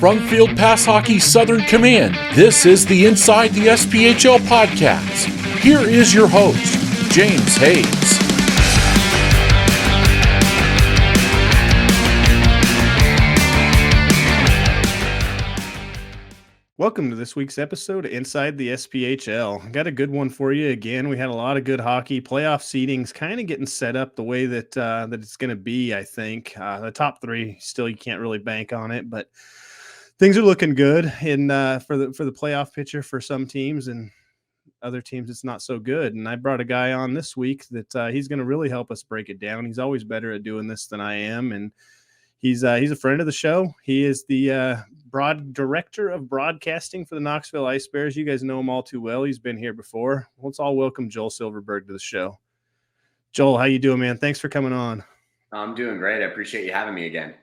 From Field Pass Hockey Southern Command, this is the Inside the SPHL podcast. Here is your host, James Hayes. Welcome to this week's episode of Inside the SPHL. Got a good one for you again. We had a lot of good hockey. Playoff seeding's kind of getting set up the way that that it's going to be, I think. The top three, still you can't really bank on it, but things are looking good in for the playoff picture for some teams, and other teams it's not so good. And I brought a guy on this week that he's going to really help us break it down. He's always better at doing this than I am, and he's a friend of the show. He is the director of broadcasting for the Knoxville Ice Bears. You guys know him all too well. He's been here before. Let's all welcome Joel Silverberg to the show. Joel, how you doing, man? Thanks for coming on. I'm doing great. I appreciate you having me again.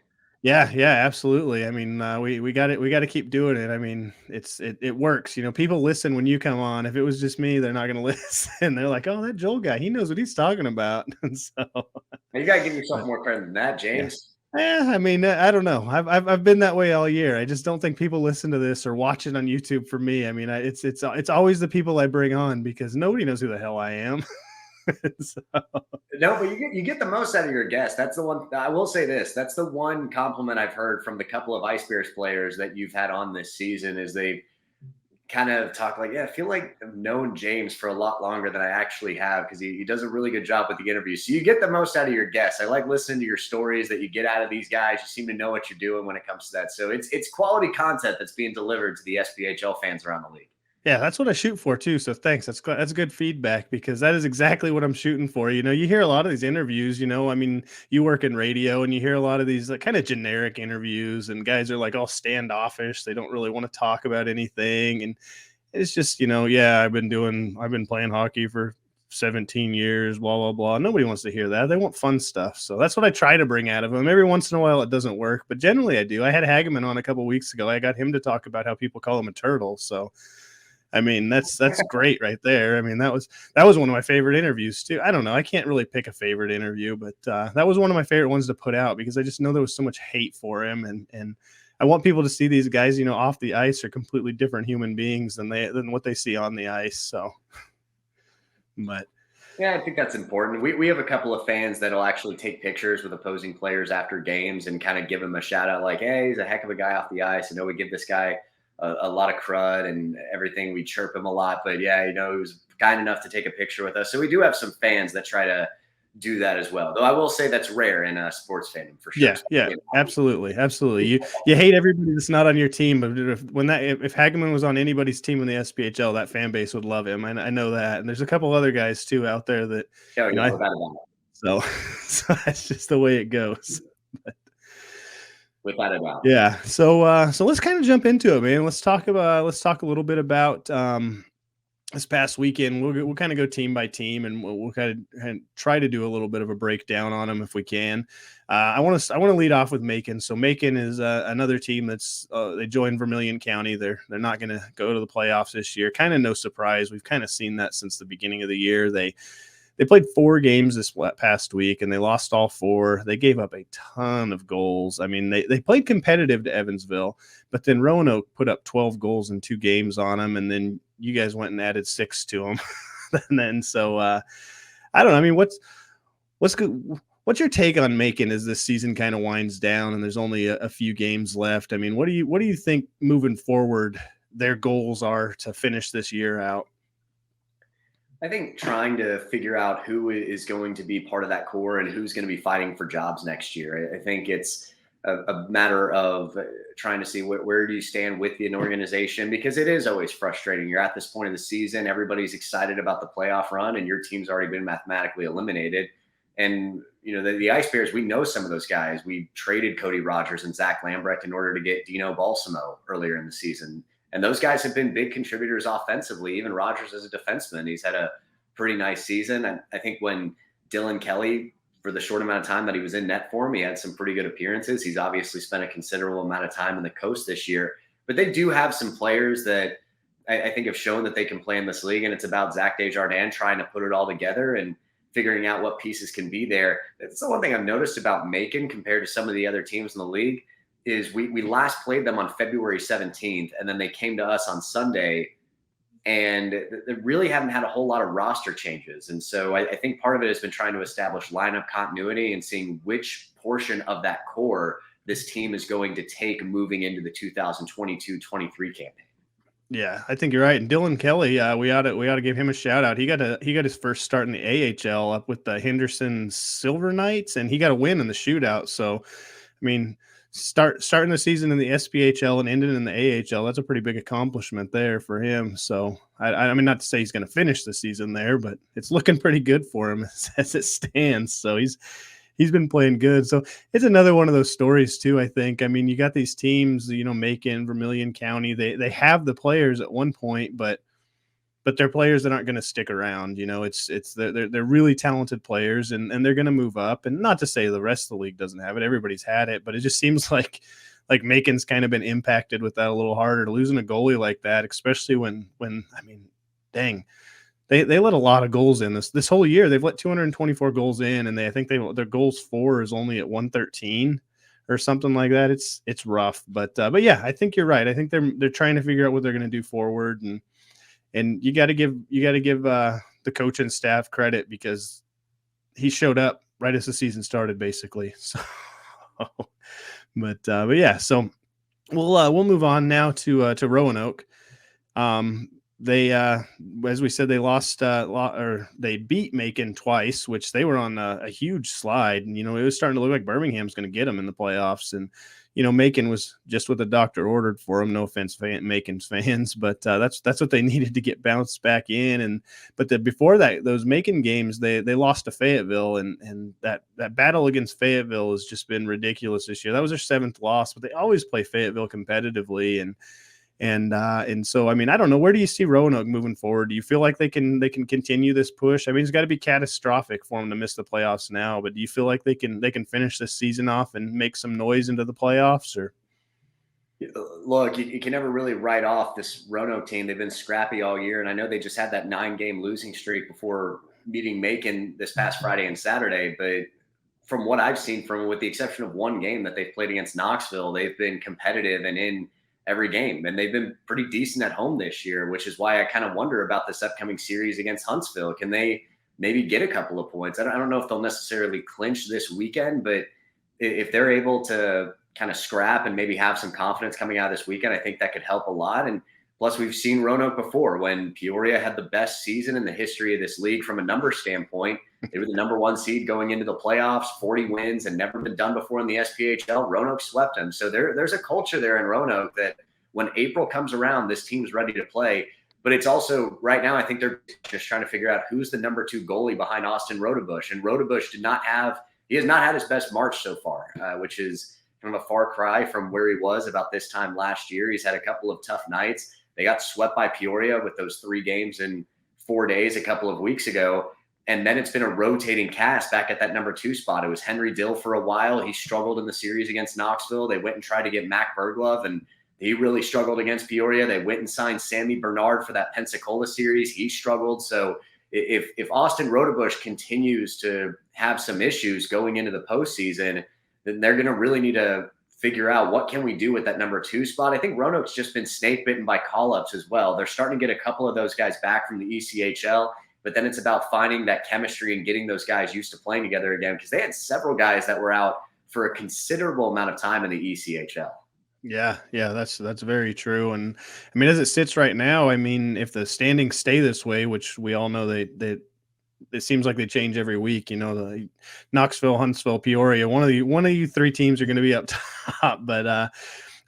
Yeah, absolutely. I mean, we got it. We got to keep doing it. I mean, it works. You know, people listen when you come on. If it was just me, they're not going to listen. They're like, oh, that Joel guy, he knows what he's talking about. And so you got to give yourself more credit than that, James. Yeah, I mean, I don't know. I've been that way all year. I just don't think people listen to this or watch it on YouTube for me. I mean, it's always the people I bring on because nobody knows who the hell I am. So. No, but you get the most out of your guests. That's the one. I will say this. That's the one compliment I've heard from the couple of Ice Bears players that you've had on this season is they kind of talk like, yeah, I feel like I've known James for a lot longer than I actually have because he does a really good job with the interviews. So you get the most out of your guests. I like listening to your stories that you get out of these guys. You seem to know what you're doing when it comes to that. So it's quality content that's being delivered to the SPHL fans around the league. Yeah, that's what I shoot for too. So thanks. That's good feedback because that is exactly what I'm shooting for. You know, you hear a lot of these interviews, you know, I mean, you work in radio and you hear a lot of these like kind of generic interviews and guys are like all standoffish. They don't really want to talk about anything. And it's just, you know, yeah, I've been playing hockey for 17 years, blah, blah, blah. Nobody wants to hear that. They want fun stuff. So that's what I try to bring out of them. Every once in a while it doesn't work, but generally I do. I had Hageman on a couple of weeks ago. I got him to talk about how people call him a turtle. So I mean, that's great right there. I mean, that was one of my favorite interviews too. I don't know. I can't really pick a favorite interview, but that was one of my favorite ones to put out because I just know there was so much hate for him. And I want people to see these guys, you know, off the ice are completely different human beings than what they see on the ice. So, but yeah, I think that's important. We have a couple of fans that'll actually take pictures with opposing players after games and kind of give them a shout out like, hey, he's a heck of a guy off the ice. I know we give this guy a lot of crud and everything. We chirp him a lot, but yeah, you know, he was kind enough to take a picture with us. So we do have some fans that try to do that as well. Though I will say that's rare in a sports fandom for sure. Yeah, absolutely. You hate everybody that's not on your team, but if Hageman was on anybody's team in the SPHL, that fan base would love him. I know that, and there's a couple other guys too out there that. So that's just the way it goes. But, without a doubt. Yeah. So let's kind of jump into it, man. Let's talk a little bit about this past weekend. We'll kind of go team by team, and we'll kind of try to do a little bit of a breakdown on them if we can. I want to lead off with Macon. So Macon is another team that's they joined Vermilion County. They're not going to go to the playoffs this year. Kind of no surprise. We've kind of seen that since the beginning of the year. They played 4 games this past week, and they lost all 4. They gave up a ton of goals. I mean, they played competitive to Evansville, but then Roanoke put up 12 goals in 2 games on them, and then you guys went and added 6 to them. And then so I don't know. I mean, what's your take on Macon as this season kind of winds down and there's only a few games left? I mean, what do you think moving forward their goals are to finish this year out? I think trying to figure out who is going to be part of that core and who's going to be fighting for jobs next year. I think it's a matter of trying to see where do you stand with an organization, because it is always frustrating. You're at this point of the season, everybody's excited about the playoff run, and your team's already been mathematically eliminated. And, you know, the Ice Bears, we know some of those guys. We traded Cody Rogers and Zach Lambrecht in order to get Dino Balsamo earlier in the season. And those guys have been big contributors offensively. Even Rogers as a defenseman, he's had a pretty nice season. And I think when Dylan Kelly, for the short amount of time that he was in net for him, he had some pretty good appearances. He's obviously spent a considerable amount of time in the coast this year. But they do have some players that I think have shown that they can play in this league. And it's about Zach Desjardins trying to put it all together and figuring out what pieces can be there. That's the one thing I've noticed about Macon compared to some of the other teams in the league. is we last played them on February 17th, and then they came to us on Sunday, and they really haven't had a whole lot of roster changes. And so I think part of it has been trying to establish lineup continuity and seeing which portion of that core this team is going to take moving into the 2022-23 campaign. Yeah, I think you're right. And Dylan Kelly, we ought to give him a shout out. He got his first start in the AHL up with the Henderson Silver Knights, and he got a win in the shootout. So, I mean, starting the season in the SPHL and ending in the AHL, that's a pretty big accomplishment there for him. So, I mean, not to say he's going to finish the season there, but it's looking pretty good for him as it stands. So he's been playing good. So it's another one of those stories too, I think. I mean, you got these teams, Macon, Vermilion County, they have the players at one point, but they're players that aren't going to stick around. They're really talented players, and they're going to move up. And not to say the rest of the league doesn't have it. Everybody's had it, but it just seems like Macon's kind of been impacted with that a little harder, losing a goalie like that, especially when I mean, dang, They let a lot of goals in this whole year. They've let 224 goals in, and I think their goals for is only at 113 or something like that. It's rough, but yeah, I think you're right. I think they're trying to figure out what they're going to do forward, and you got to give the coach and staff credit because he showed up right as the season started, basically. So, but yeah, so we'll move on now to Roanoke. They, as we said, they lost, or they beat Macon twice, which they were on a huge slide. And, it was starting to look like Birmingham's going to get them in the playoffs. And, Macon was just what the doctor ordered for them. No offense, Macon's fans, but that's what they needed to get bounced back in. But before that, those Macon games, they lost to Fayetteville, and that battle against Fayetteville has just been ridiculous this year. That was their 7th loss, but they always play Fayetteville competitively. And so, I mean, I don't know. Where do you see Roanoke moving forward? Do you feel like they can continue this push? I mean, it's got to be catastrophic for them to miss the playoffs now, but do you feel like they can finish this season off and make some noise into the playoffs? Or look, you can never really write off this Roanoke team. They've been scrappy all year, and I know they just had that 9-game losing streak before meeting Macon this past Friday and Saturday. But from what I've seen from, with the exception of one game that they've played against Knoxville, they've been competitive and in every game, and they've been pretty decent at home this year, which is why I kind of wonder about this upcoming series against Huntsville. Can they maybe get a couple of points? I don't know if they'll necessarily clinch this weekend, but if they're able to kind of scrap and maybe have some confidence coming out of this weekend, I think that could help a lot. And plus, we've seen Roanoke before when Peoria had the best season in the history of this league from a number standpoint. They were the number 1 seed going into the playoffs, 40 wins, and never been done before in the SPHL. Roanoke swept them. So there's a culture there in Roanoke that when April comes around, this team's ready to play. But it's also right now, I think they're just trying to figure out who's the number 2 goalie behind Austin Rodebush. And Rodebush has not had his best March so far, which is kind of a far cry from where he was about this time last year. He's had a couple of tough nights. They got swept by Peoria with those 3 games in 4 days a couple of weeks ago. And then it's been a rotating cast back at that number 2 spot. It was Henry Dill for a while. He struggled in the series against Knoxville. They went and tried to get Mac Berglove, and he really struggled against Peoria. They went and signed Sammy Bernard for that Pensacola series. He struggled. So if Austin Rodebush continues to have some issues going into the postseason, then they're going to really need to figure out what can we do with that number 2 spot. I think Roanoke's just been snake bitten by call-ups as well. They're starting to get a couple of those guys back from the ECHL. But then it's about finding that chemistry and getting those guys used to playing together again, because they had several guys that were out for a considerable amount of time in the ECHL. Yeah, that's very true. And I mean, as it sits right now, I mean, if the standings stay this way, which we all know it seems like they change every week. The Knoxville, Huntsville, Peoria, one of you 3 teams are going to be up top. But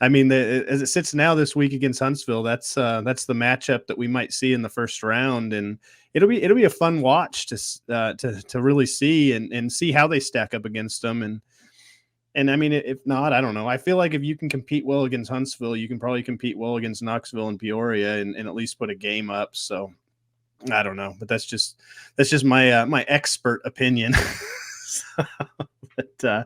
I mean, as it sits now this week against Huntsville, that's the matchup that we might see in the first round, and it'll be a fun watch to really see and see how they stack up against them. And I mean, if not, I don't know. I feel like if you can compete well against Huntsville, you can probably compete well against Knoxville and Peoria and at least put a game up. So I don't know, but that's just my my expert opinion. So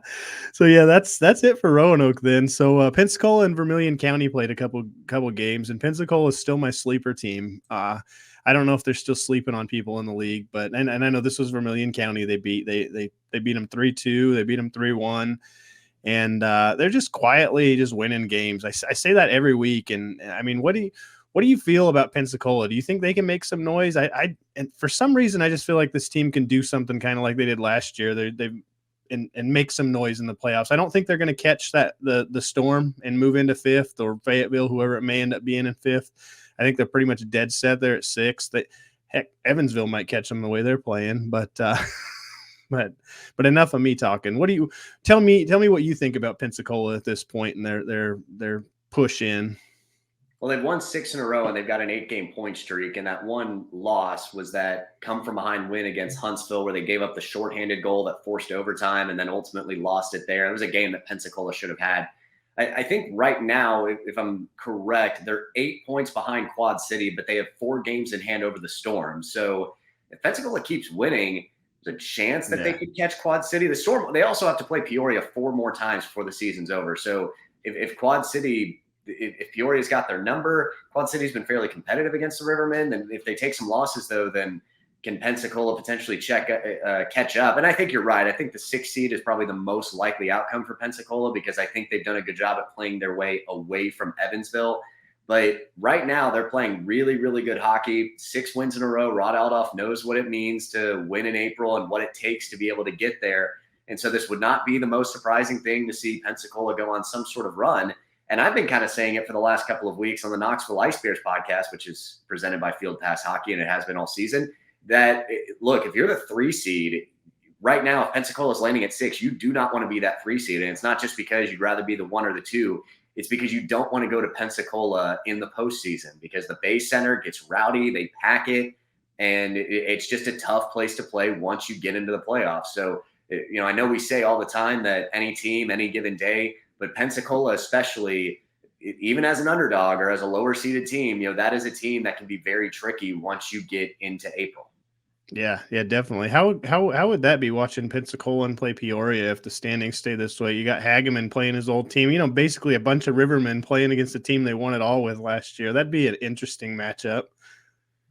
yeah, that's it for Roanoke then. So Pensacola and Vermilion County played a couple games, and Pensacola is still my sleeper team. I don't know if they're still sleeping on people in the league, but and I know this was Vermilion County. They beat them 3-2. They beat them 3-1. and they're just quietly just winning games. I say that every week, and I mean, what do you feel about Pensacola? Do you think they can make some noise? And for some reason, I just feel like this team can do something kind of like they did last year. They've and make some noise in the playoffs. I don't think they're going to catch the Storm and move into fifth, or Fayetteville, whoever it may end up being in fifth. I think they're pretty much dead set there at sixth. Heck, Evansville might catch them the way they're playing, but but enough of me talking. What do you tell me what you think about Pensacola at this point and their push in? Well, they've won 6 in a row, and they've got an 8-game point streak. And that one loss was that come from behind win against Huntsville, where they gave up the shorthanded goal that forced overtime and then ultimately lost it there. It was a game that Pensacola should have had. I think right now, if I'm correct, they're 8 points behind Quad City, but they have 4 games in hand over the Storm. So if Pensacola keeps winning, there's a chance that they could catch Quad City. The Storm, they also have to play Peoria 4 more times before the season's over. So if Quad City, if Peoria's got their number, Quad City's been fairly competitive against the Rivermen. And if they take some losses, though, then can Pensacola potentially catch up? And I think you're right. I think the 6th seed is probably the most likely outcome for Pensacola, because I think they've done a good job at playing their way away from Evansville. But right now, they're playing really, really good hockey. 6 wins in a row. Rod Aldoff knows what it means to win in April and what it takes to be able to get there. And so this would not be the most surprising thing to see Pensacola go on some sort of run. And I've been kind of saying it for the last couple of weeks on the Knoxville Ice Bears podcast, which is presented by Field Pass Hockey, and it has been all season, that, look, if you're the 3 seed right now, if Pensacola is landing at 6, you do not want to be that 3 seed. And it's not just because you'd rather be the 1 or the 2. It's because you don't want to go to Pensacola in the postseason, because the Bay Center gets rowdy, they pack it, and it's just a tough place to play once you get into the playoffs. So, I know we say all the time that any team, any given day, but Pensacola especially, even as an underdog or as a lower seeded team, that is a team that can be very tricky once you get into April. Yeah, definitely. How would that be, watching Pensacola and play Peoria if the standings stay this way? You got Hageman playing his old team, basically a bunch of Rivermen playing against the team they won it all with last year. That'd be an interesting matchup.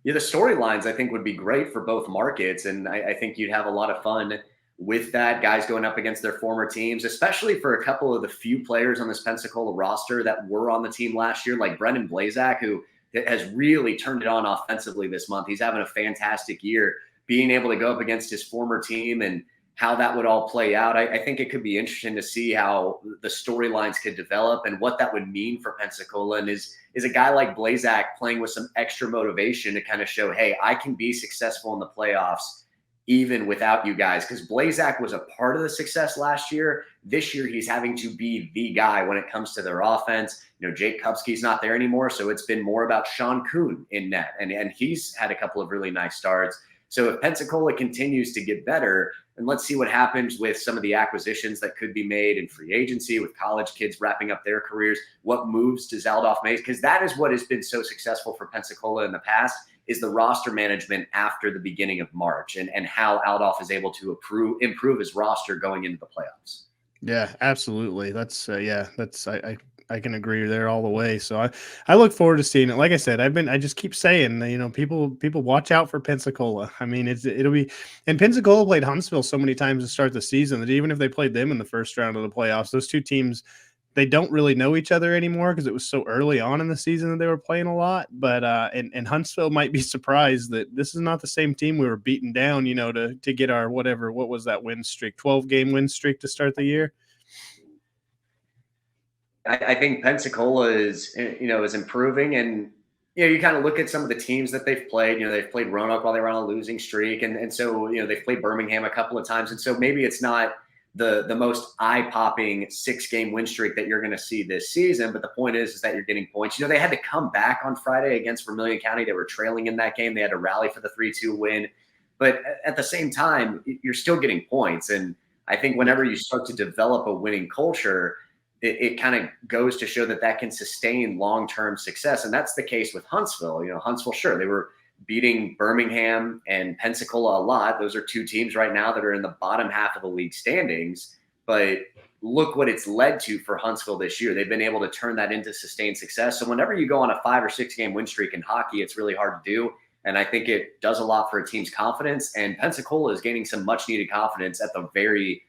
Yeah, the storylines I think would be great for both markets, and I think you'd have a lot of fun with that, guys going up against their former teams, especially for a couple of the few players on this Pensacola roster that were on the team last year, like Brendan Blazak, who has really turned it on offensively this month. He's having a fantastic year. Being able to go up against his former team and how that would all play out, I think it could be interesting to see how the storylines could develop and what that would mean for Pensacola. And is a guy like Blazak playing with some extra motivation to kind of show, hey, I can be successful in the playoffs even without you guys, because Blazak was a part of the success last year. This year, he's having to be the guy when it comes to their offense. Jake Kupski's not there anymore, so it's been more about Sean Kuhn in net, and he's had a couple of really nice starts. So if Pensacola continues to get better, and let's see what happens with some of the acquisitions that could be made in free agency, with college kids wrapping up their careers, what moves does Aldoff make? Because that is what has been so successful for Pensacola in the past, is the roster management after the beginning of March, and how Aldoff is able to improve his roster going into the playoffs. Yeah, absolutely. I can agree there all the way. So I look forward to seeing it. Like I said, I just keep saying, people watch out for Pensacola. I mean, it'll be, and Pensacola played Huntsville so many times to start the season that even if they played them in the first round of the playoffs, those two teams, they don't really know each other anymore because it was so early on in the season that they were playing a lot. But and Huntsville might be surprised that this is not the same team we were beating down, to get our what was that win streak, 12-game win streak to start the year. I think Pensacola is improving, and you kind of look at some of the teams that they've played. They've played Roanoke while they were on a losing streak, and so they've played Birmingham a couple of times, and so maybe it's not the most eye-popping 6-game win streak that you're going to see this season. But the point is that you're getting points. They had to come back on Friday against Vermilion County. They were trailing in that game. They had to rally for the 3-2 win. But at the same time, you're still getting points. And I think whenever you start to develop a winning culture, it kind of goes to show that can sustain long-term success. And that's the case with Huntsville. Huntsville, sure, they were beating Birmingham and Pensacola a lot. Those are two teams right now that are in the bottom half of the league standings. But look what it's led to for Huntsville this year. They've been able to turn that into sustained success. So whenever you go on a 5 or 6 game win streak in hockey, it's really hard to do. And I think it does a lot for a team's confidence. And Pensacola is gaining some much needed confidence at the very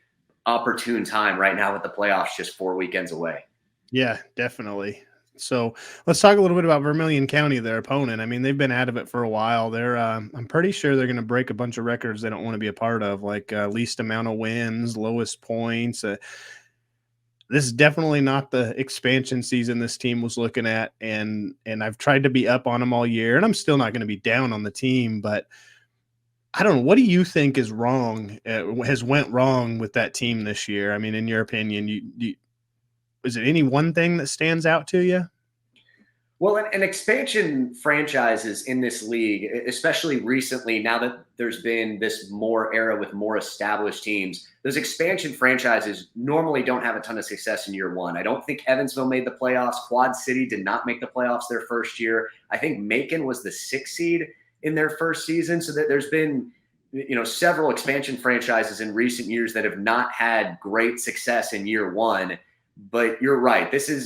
opportune time right now with the playoffs just 4 weekends away. Yeah, definitely. So let's talk a little bit about Vermilion County, their opponent. I mean, they've been out of it for a while. I'm pretty sure they're going to break a bunch of records they don't want to be a part of, like least amount of wins, lowest points. This is definitely not the expansion season this team was looking at, and I've tried to be up on them all year, and I'm still not going to be down on the team, but I don't know. What do you think is wrong? Has went wrong with that team this year? I mean, in your opinion, is it any one thing that stands out to you? Well, an expansion franchises in this league, especially recently, now that there's been this more era with more established teams, those expansion franchises normally don't have a ton of success in year one. I don't think Evansville made the playoffs. Quad City did not make the playoffs their first year. I think Macon was the 6th seed in their first season. So that there's been, several expansion franchises in recent years that have not had great success in year one. But you're right. This is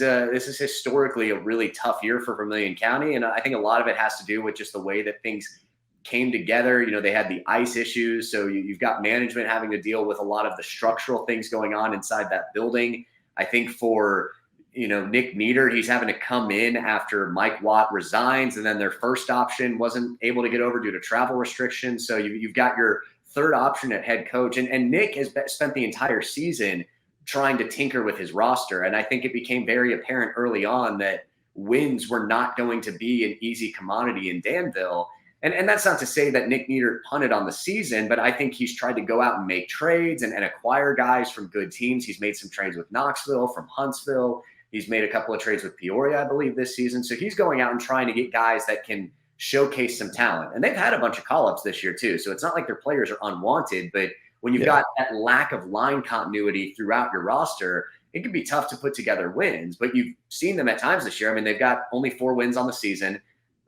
historically a really tough year for Vermilion County, and I think a lot of it has to do with just the way that things came together. They had the ice issues, so you've got management having to deal with a lot of the structural things going on inside that building. I think for Nick Nieder, he's having to come in after Mike Watt resigns, and then their first option wasn't able to get over due to travel restrictions. So you've got your third option at head coach, and Nick has spent the entire season trying to tinker with his roster. And I think it became very apparent early on that wins were not going to be an easy commodity in Danville. And that's not to say that Nick Nieder punted on the season, but I think he's tried to go out and make trades and acquire guys from good teams. He's made some trades with Knoxville, from Huntsville. He's made a couple of trades with Peoria, I believe, this season. So he's going out and trying to get guys that can showcase some talent. And they've had a bunch of call-ups this year too. So it's not like their players are unwanted, but when you've got that lack of line continuity throughout your roster, it can be tough to put together wins. But you've seen them at times this year. I mean, they've got only 4 wins on the season.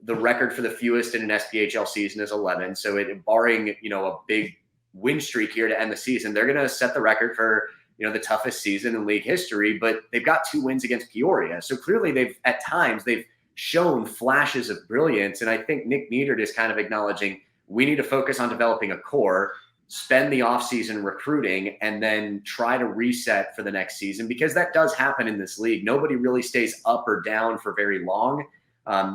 The record for the fewest in an SPHL season is 11. So barring, a big win streak here to end the season, they're going to set the record for, the toughest season in league history. But they've got 2 wins against Peoria. So clearly they've shown flashes of brilliance. And I think Nick Nieder is kind of acknowledging we need to focus on developing a core, spend the offseason recruiting, and then try to reset for the next season, because that does happen in this league. Nobody really stays up or down for very long.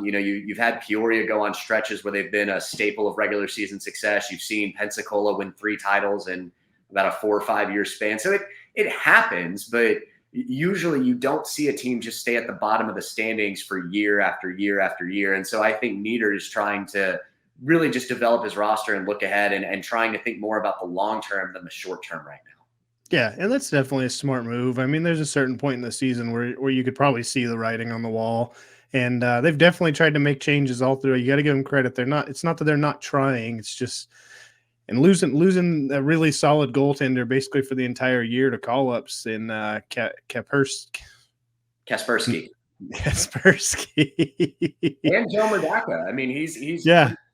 You've had Peoria go on stretches where they've been a staple of regular season success. You've seen Pensacola win 3 titles in about a 4 or 5 year span. So it happens, but usually you don't see a team just stay at the bottom of the standings for year after year after year. And so I think Nieder is trying to really just develop his roster and look ahead and trying to think more about the long term than the short term right now. Yeah, and that's definitely a smart move. I mean, there's a certain point in the season where you could probably see the writing on the wall, and they've definitely tried to make changes all through. You got to give them credit. It's not that they're not trying. It's just, and losing a really solid goaltender basically for the entire year to call-ups in Kaspersky. Kaspersky. And Joe Murdaka. I mean, he's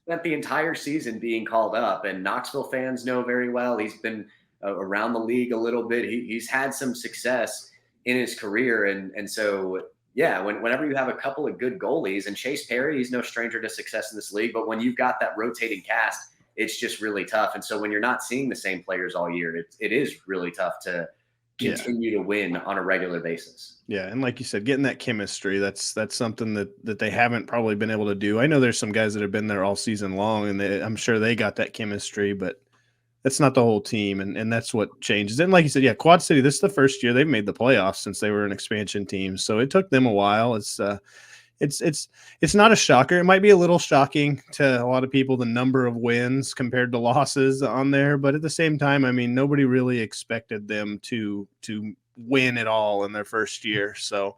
spent the entire season being called up, and Knoxville fans know very well. He's been around the league a little bit. He's had some success in his career. And so, yeah, whenever you have a couple of good goalies, and Chase Perry, he's no stranger to success in this league, but when you've got that rotating cast, it's just really tough. And so when you're not seeing the same players all year, it is really tough to continue to win on a regular basis. Yeah, and like you said, getting that chemistry, that's something that they haven't probably been able to do. I know there's some guys that have been there all season long, and I'm sure they got that chemistry, but that's not the whole team, and that's what changes. And like you said, yeah, Quad City, this is the first year they've made the playoffs since they were an expansion team, so it took them a while. It's not a shocker. It might be a little shocking to a lot of people, the number of wins compared to losses on there, but at the same time, I mean, nobody really expected them to win at all in their first year. So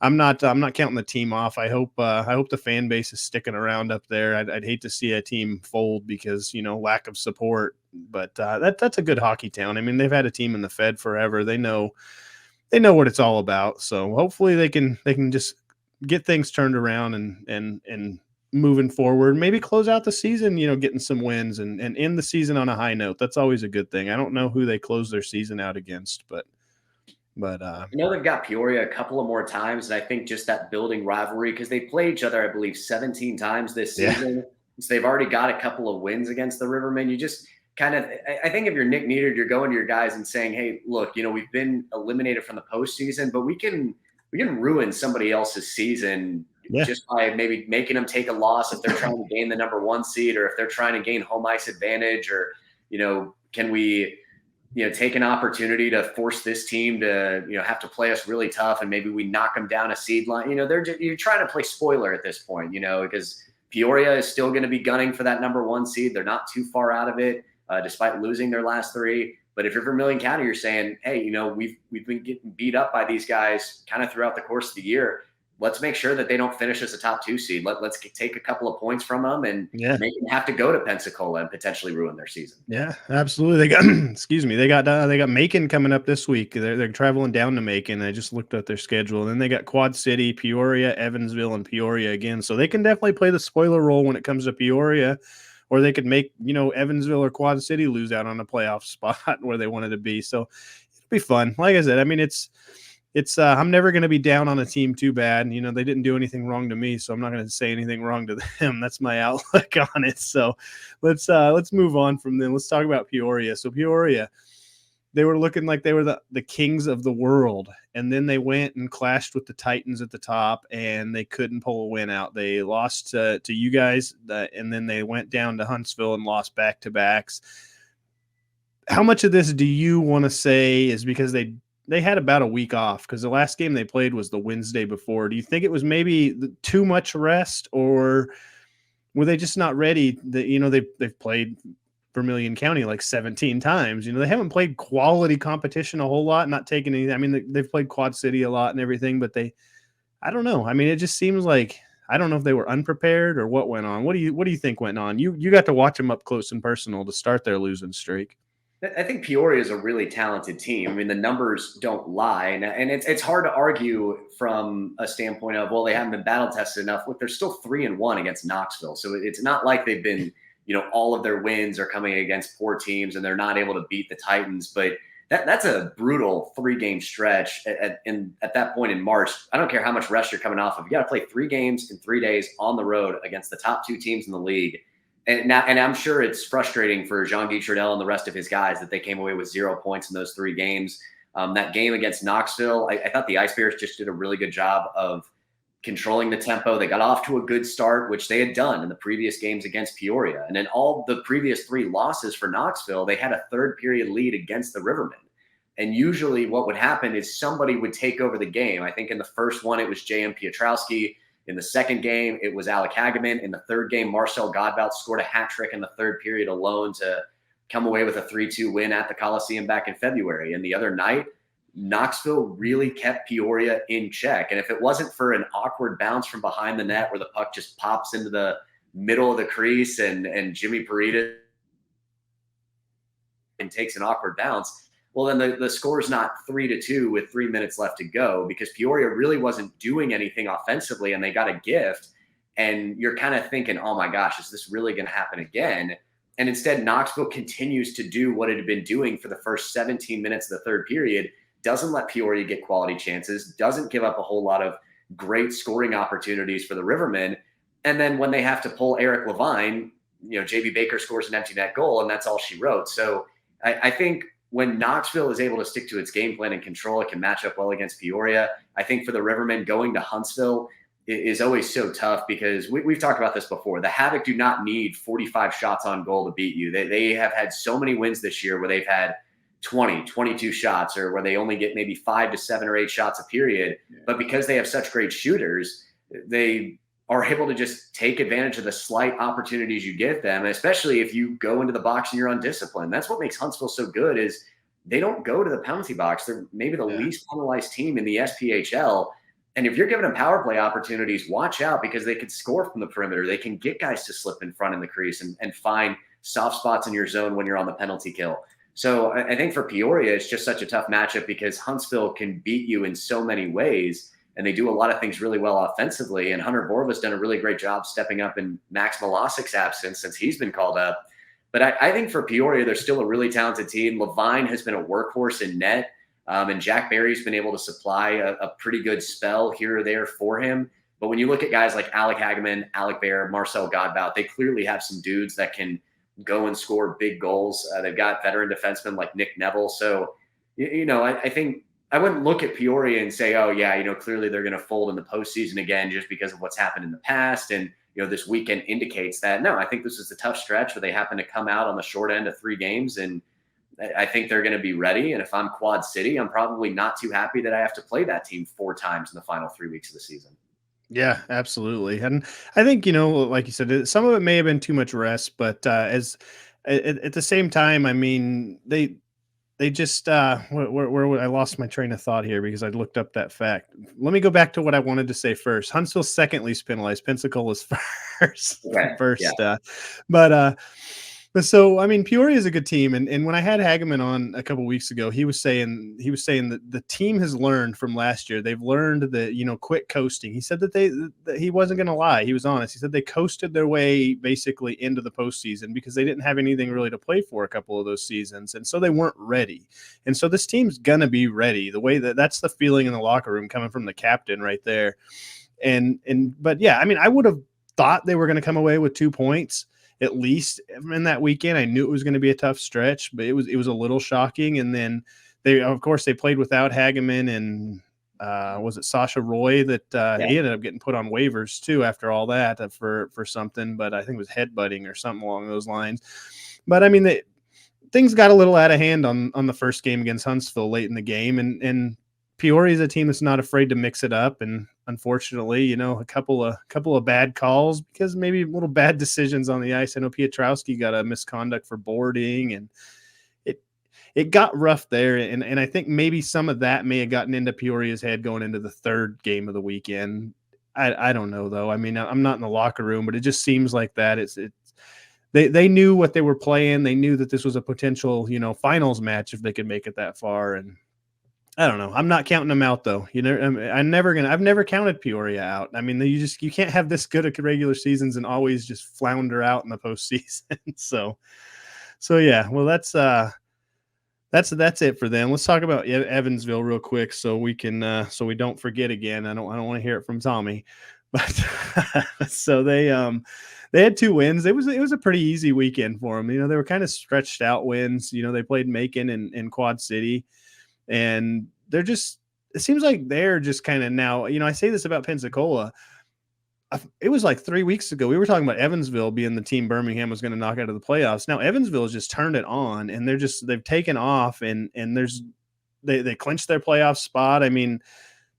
I'm not counting the team off. I hope the fan base is sticking around up there. I'd hate to see a team fold because, lack of support, but that's a good hockey town. I mean, they've had a team in the Fed forever. They know what it's all about. So hopefully they can just get things turned around and moving forward, maybe close out the season, getting some wins and end the season on a high note. That's always a good thing. I don't know who they close their season out against, but they've got Peoria a couple of more times, and I think just that building rivalry, because they play each other, I believe, 17 times this season. So they've already got a couple of wins against the Rivermen. I think if you're Nick Needard, you're going to your guys and saying, hey, look, we've been eliminated from the postseason, but we can ruin somebody else's season just by maybe making them take a loss if they're trying to gain the number 1 seed, or if they're trying to gain home ice advantage, or, can we, take an opportunity to force this team to, have to play us really tough, and maybe we knock them down a seed line. You're trying to play spoiler at this point, because Peoria is still going to be gunning for that number 1 seed. They're not too far out of it, despite losing their last 3. But if you're Vermilion County, you're saying, hey, we've been getting beat up by these guys kind of throughout the course of the year. Let's make sure that they don't finish as a top 2 seed. Let's take a couple of points from them and make them have to go to Pensacola and potentially ruin their season. Yeah, absolutely. They got, excuse me, they got Macon coming up this week. They're traveling down to Macon. I just looked at their schedule, and then they got Quad City, Peoria, Evansville, and Peoria again. So they can definitely play the spoiler role when it comes to Peoria, or they could make, Evansville or Quad City lose out on a playoff spot where they wanted to be. So it'll be fun. Like I said, I mean, it's I'm never going to be down on a team too bad. They didn't do anything wrong to me, so I'm not going to say anything wrong to them. That's my outlook on it. So let's move on from them. Let's talk about Peoria. So Peoria, they were looking like they were the kings of the world, and then they went and clashed with the Titans at the top, and they couldn't pull a win out. They lost to you guys, and then they went down to Huntsville and lost back-to-backs. How much of this do you want to say is because they had about a week off, because the last game they played was the Wednesday before? Do you think it was maybe too much rest, or were they just not ready? They've played Vermilion County like 17 times. They haven't played quality competition a whole lot, not taking any. I mean, they've played Quad City a lot and everything, but I don't know. I mean, it just seems like, I don't know if they were unprepared or what went on. What do you think went on? You got to watch them up close and personal to start their losing streak. I think Peoria is a really talented team. I mean, the numbers don't lie, and it's hard to argue from a standpoint of, well, they haven't been battle tested enough. Look, they're still 3-1 against Knoxville, so it's not like they've been, all of their wins are coming against poor teams and they're not able to beat the Titans. But that's a brutal 3-game stretch at that point in March. I don't care how much rest you're coming off of. You got to play 3 games in 3 days on the road against the top 2 teams in the league. And I'm sure it's frustrating for Jean-Guy Trudel and the rest of his guys that they came away with 0 points in those 3 games. That game against Knoxville, I thought the Ice Bears just did a really good job of controlling the tempo. They got off to a good start, which they had done in the previous games against Peoria. And then all the previous 3 losses for Knoxville, they had a 3rd period lead against the Rivermen. And usually what would happen is somebody would take over the game. I think in the first one, it was J.M. Piotrowski. In the second game, it was Alec Hageman. In the 3rd game, Marcel Godbout scored a hat trick in the 3rd period alone to come away with a 3-2 win at the Coliseum back in February. And the other night, Knoxville really kept Peoria in check. And if it wasn't for an awkward bounce from behind the net where the puck just pops into the middle of the crease and Jimmy Parita and takes an awkward bounce, well, then the score is not 3-2 with 3 minutes left to go, because Peoria really wasn't doing anything offensively and they got a gift. And you're kind of thinking, oh my gosh, is this really going to happen again? And instead, Knoxville continues to do what it had been doing for the first 17 minutes of the 3rd period, doesn't let Peoria get quality chances, doesn't give up a whole lot of great scoring opportunities for the Rivermen. And then when they have to pull Eric Levine, JB Baker scores an empty net goal, and that's all she wrote. So I think when Knoxville is able to stick to its game plan and control, it can match up well against Peoria. I think for the Rivermen, going to Huntsville is always so tough, because we've talked about this before. The Havoc do not need 45 shots on goal to beat you. They have had so many wins this year where they've had 20, 22 shots, or where they only get maybe 5 to 7 or 8 shots a period. But because they have such great shooters, they are able to just take advantage of the slight opportunities you give them, especially if you go into the box and you're undisciplined. That's what makes Huntsville so good, is they don't go to the penalty box. They're maybe the least penalized team in the SPHL. And if you're giving them power play opportunities, watch out, because they can score from the perimeter. They can get guys to slip in front in the crease and find soft spots in your zone when you're on the penalty kill. So I think for Peoria, it's just such a tough matchup, because Huntsville can beat you in so many ways. And they do a lot of things really well offensively. And Hunter Borva's done a really great job stepping up in Max Milosik's absence since he's been called up. But I think for Peoria, they're still a really talented team. Levine has been a workhorse in net. And Jack Barry's been able to supply a pretty good spell here or there for him. But when you look at guys like Alec Hageman, Alec Bear, Marcel Godbout, they clearly have some dudes that can go and score big goals. They've got veteran defensemen like Nick Neville. So, I think I wouldn't look at Peoria and say, oh yeah, clearly they're going to fold in the postseason again just because of what's happened in the past. And, this weekend indicates that. No, I think this is a tough stretch where they happen to come out on the short end of 3 games, and I think they're going to be ready. And if I'm Quad City, I'm probably not too happy that I have to play that team 4 times in the final 3 weeks of the season. Yeah, absolutely. And I think, like you said, some of it may have been too much rest, but at the same time, I mean, they just where I lost my train of thought here because I looked up that fact. Let me go back to what I wanted to say first. Huntsville's second least penalized. Pensacola's first. Okay. First. Yeah. But so I mean, Peoria is a good team, and when I had Hageman on a couple weeks ago, he was saying that the team has learned from last year. They've learned that quit coasting. He said that he wasn't going to lie. He was honest. He said they coasted their way basically into the postseason because they didn't have anything really to play for a couple of those seasons, and so they weren't ready. And so this team's gonna be ready. The way that's the feeling in the locker room coming from the captain right there. But yeah, I mean, I would have thought they were going to come away with 2 points at least in that weekend. I knew it was going to be a tough stretch, but it was a little shocking. And then they played without Hageman and was it Sasha Roy that he ended up getting put on waivers too after all that for something, but I think it was headbutting or something along those lines. But I mean, things got a little out of hand on the first game against Huntsville late in the game, and Peoria is a team that's not afraid to mix it up. And unfortunately, a couple of bad calls because maybe little bad decisions on the ice. I know Pietrowski got a misconduct for boarding, and it got rough there. And I think maybe some of that may have gotten into Peoria's head going into the third game of the weekend. I don't know though. I mean, I'm not in the locker room, but it just seems like that. They knew what they were playing. They knew that this was a potential, finals match if they could make it that far. And I don't know. I'm not counting them out though. I've never counted Peoria out. I mean, you can't have this good at regular seasons and always just flounder out in the postseason. so yeah, well, that's it for them. Let's talk about Evansville real quick so we can, so we don't forget again. I don't want to hear it from Tommy, but so they had 2 wins. It was a pretty easy weekend for them. They were kind of stretched out wins. They played Macon and Quad City. And it seems like they're just kind of now, I say this about Pensacola. It was like 3 weeks ago. We were talking about Evansville being the team Birmingham was going to knock out of the playoffs. Now Evansville has just turned it on, and they've taken off, and they clinched their playoff spot. I mean,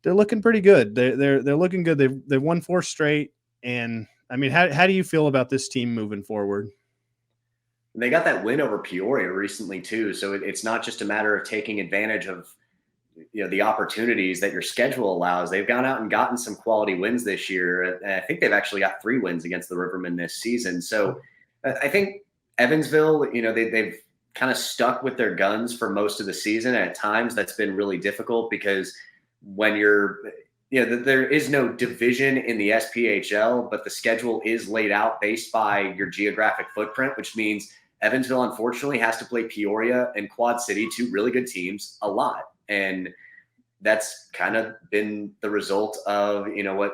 they're looking pretty good. They're looking good. They've won 4 straight. And I mean, how do you feel about this team moving forward? They got that win over Peoria recently too. So it's not just a matter of taking advantage of, the opportunities that your schedule allows. They've gone out and gotten some quality wins this year. And I think they've actually got 3 wins against the Rivermen this season. So I think Evansville, they've kind of stuck with their guns for most of the season. At times that's been really difficult because when there is no division in the SPHL, but the schedule is laid out based by your geographic footprint, which means Evansville, unfortunately, has to play Peoria and Quad City, 2 really good teams, a lot. And that's kind of been the result of,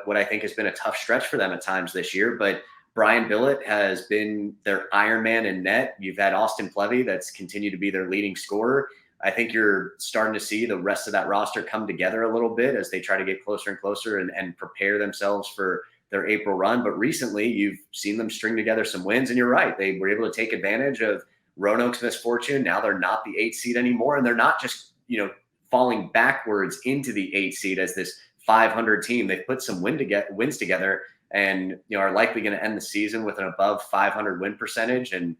what I think has been a tough stretch for them at times this year. But Brian Billett has been their Iron Man in net. You've had Austin Plevy that's continued to be their leading scorer. I think you're starting to see the rest of that roster come together a little bit as they try to get closer and closer and prepare themselves for their April run. But recently you've seen them string together some wins, and you're right. They were able to take advantage of Roanoke's misfortune. Now they're not the 8th seed anymore. And they're not just, falling backwards into the 8th seed as this 500 team. They've put some wins together and, are likely going to end the season with an above 500 win percentage. And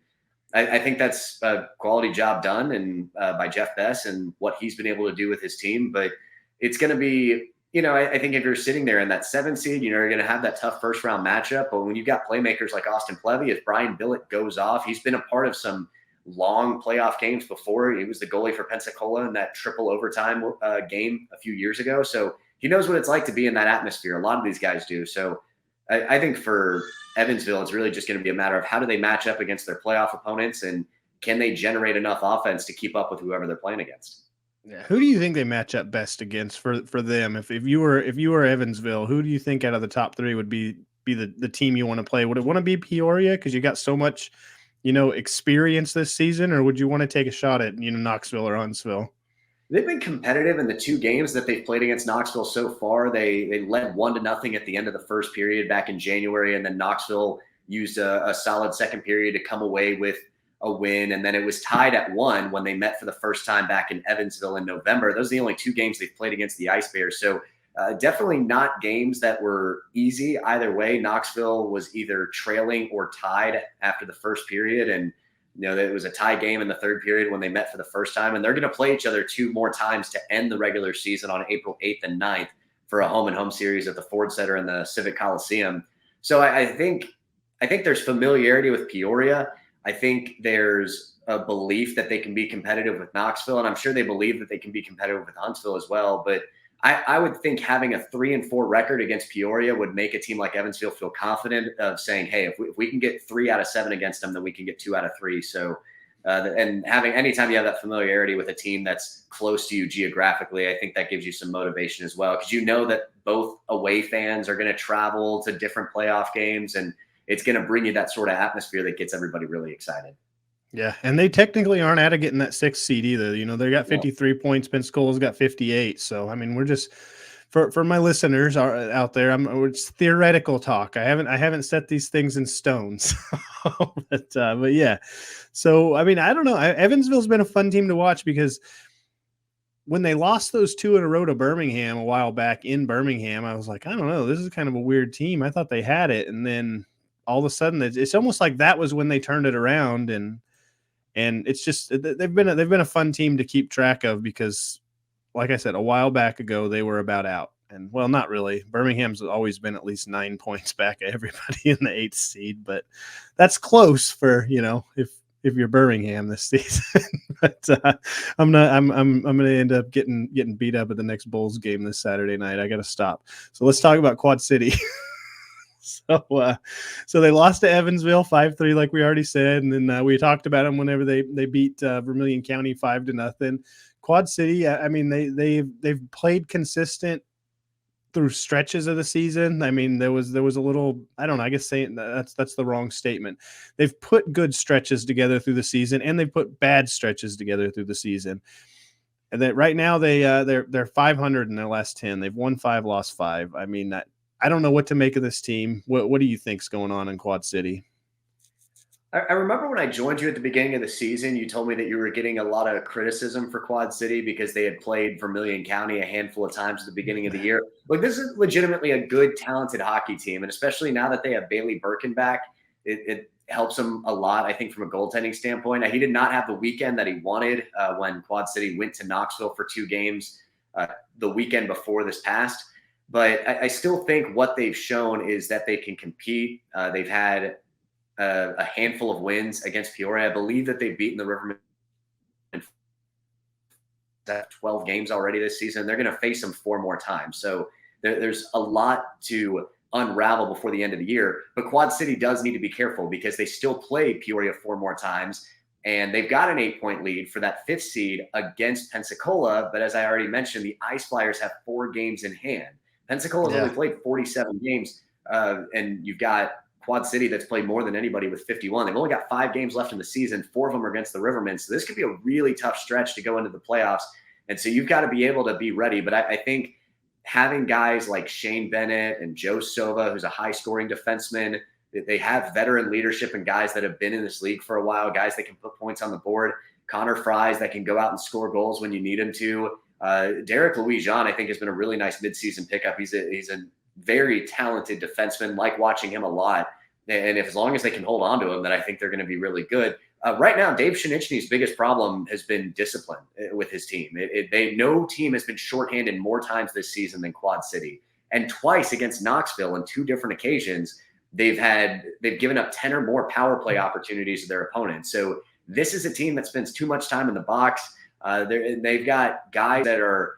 I think that's a quality job done and by Jeff Bess and what he's been able to do with his team. But it's going to be, I think if you're sitting there in that 7th seed, you're going to have that tough first round matchup. But when you've got playmakers like Austin Plevy, if Brian Billett goes off, he's been a part of some long playoff games before. He was the goalie for Pensacola in that triple overtime game a few years ago. So he knows what it's like to be in that atmosphere. A lot of these guys do. So I think for Evansville, it's really just going to be a matter of how do they match up against their playoff opponents, and can they generate enough offense to keep up with whoever they're playing against? Yeah. Who do you think they match up best against for them? If you were Evansville, who do you think out of the top 3 would be the team you want to play? Would it want to be Peoria because you got so much experience this season, or would you want to take a shot at, Knoxville or Huntsville? They've been competitive in the 2 games that they've played against Knoxville so far. They led 1-0 at the end of the first period back in January, and then Knoxville used a solid second period to come away with a win. And then it was tied at 1 when they met for the first time back in Evansville in November. Those are the only 2 games they've played against the Ice Bears. So definitely not games that were easy either way. Knoxville was either trailing or tied after the first period, and it was a tie game in the third period when they met for the first time, and they're going to play each other 2 more times to end the regular season on April 8th and 9th for a home-and-home series at the Ford Center in the Civic Coliseum. So I think there's familiarity with Peoria. I think there's a belief that they can be competitive with Knoxville, and I'm sure they believe that they can be competitive with Huntsville as well. But I would think having a 3-4 record against Peoria would make a team like Evansville feel confident of saying, hey, if we can get 3 out of 7 against them, then we can get 2 out of 3. So, and anytime you have that familiarity with a team that's close to you geographically, I think that gives you some motivation as well, because that both away fans are going to travel to different playoff games, and it's going to bring you that sort of atmosphere that gets everybody really excited. Yeah, and they technically aren't out of getting that 6th seed either. They got 53 points. Pensacola's got 58. So, I mean, we're just for my listeners out there, it's theoretical talk. I haven't set these things in stone. So, but yeah. So, I mean, I don't know. Evansville's been a fun team to watch, because when they lost those 2 in a row to Birmingham a while back in Birmingham, I was like, I don't know, this is kind of a weird team. I thought they had it, and then all of a sudden, it's almost like that was when they turned it around. And it's just, they've been a fun team to keep track of, because, like I said, a while back ago, they were about out. And, well, not really. Birmingham's always been at least 9 points back at everybody in the 8th seed, but that's close for, if you're Birmingham this season. But I'm going to end up getting beat up at the next Bulls game this Saturday night. I got to stop. So let's talk about Quad City. So they lost to Evansville 5-3, like we already said, and then we talked about them whenever they beat Vermilion County 5-0. Quad City, I mean, they've played consistent through stretches of the season. I mean, there was a little, I don't know, I guess saying that's the wrong statement. They've put good stretches together through the season, and they've put bad stretches together through the season. And that right now they're 500 in their last 10. They've won 5, lost 5. I mean, I don't know what to make of this team. What do you think's going on in Quad City? I remember when I joined you at the beginning of the season, you told me that you were getting a lot of criticism for Quad City because they had played Vermilion County a handful of times at the beginning of the year. Look, this is legitimately a good, talented hockey team. And especially now that they have Bailey Birkin back, it helps them a lot, I think, from a goaltending standpoint. Now, he did not have the weekend that he wanted when Quad City went to Knoxville for 2 games the weekend before this past. But I still think what they've shown is that they can compete. They've had a handful of wins against Peoria. I believe that they've beaten the Rivermen 12 games already this season. They're going to face them 4 more times. So there's a lot to unravel before the end of the year. But Quad City does need to be careful, because they still play Peoria 4 more times. And they've got an 8-point lead for that 5th seed against Pensacola. But as I already mentioned, the Ice Flyers have 4 games in hand. Pensacola's only played 47 games, and you've got Quad City that's played more than anybody with 51. They've only got 5 games left in the season. 4 of them are against the Rivermen. So this could be a really tough stretch to go into the playoffs. And so you've got to be able to be ready. But I think having guys like Shane Bennett and Joe Sova, who's a high-scoring defenseman, they have veteran leadership and guys that have been in this league for a while, guys that can put points on the board. Connor Fries that can go out and score goals when you need him to. Derek Louis-Jean, I think, has been a really nice midseason pickup. He's a very talented defenseman, like watching him a lot. And as long as they can hold on to him, then I think they're going to be really good. Right now, Dave Shinichny's biggest problem has been discipline with his team. No team has been shorthanded more times this season than Quad City. And twice against Knoxville on 2 different occasions, they've given up 10 or more power play opportunities to their opponents. So this is a team that spends too much time in the box. They've got guys that are,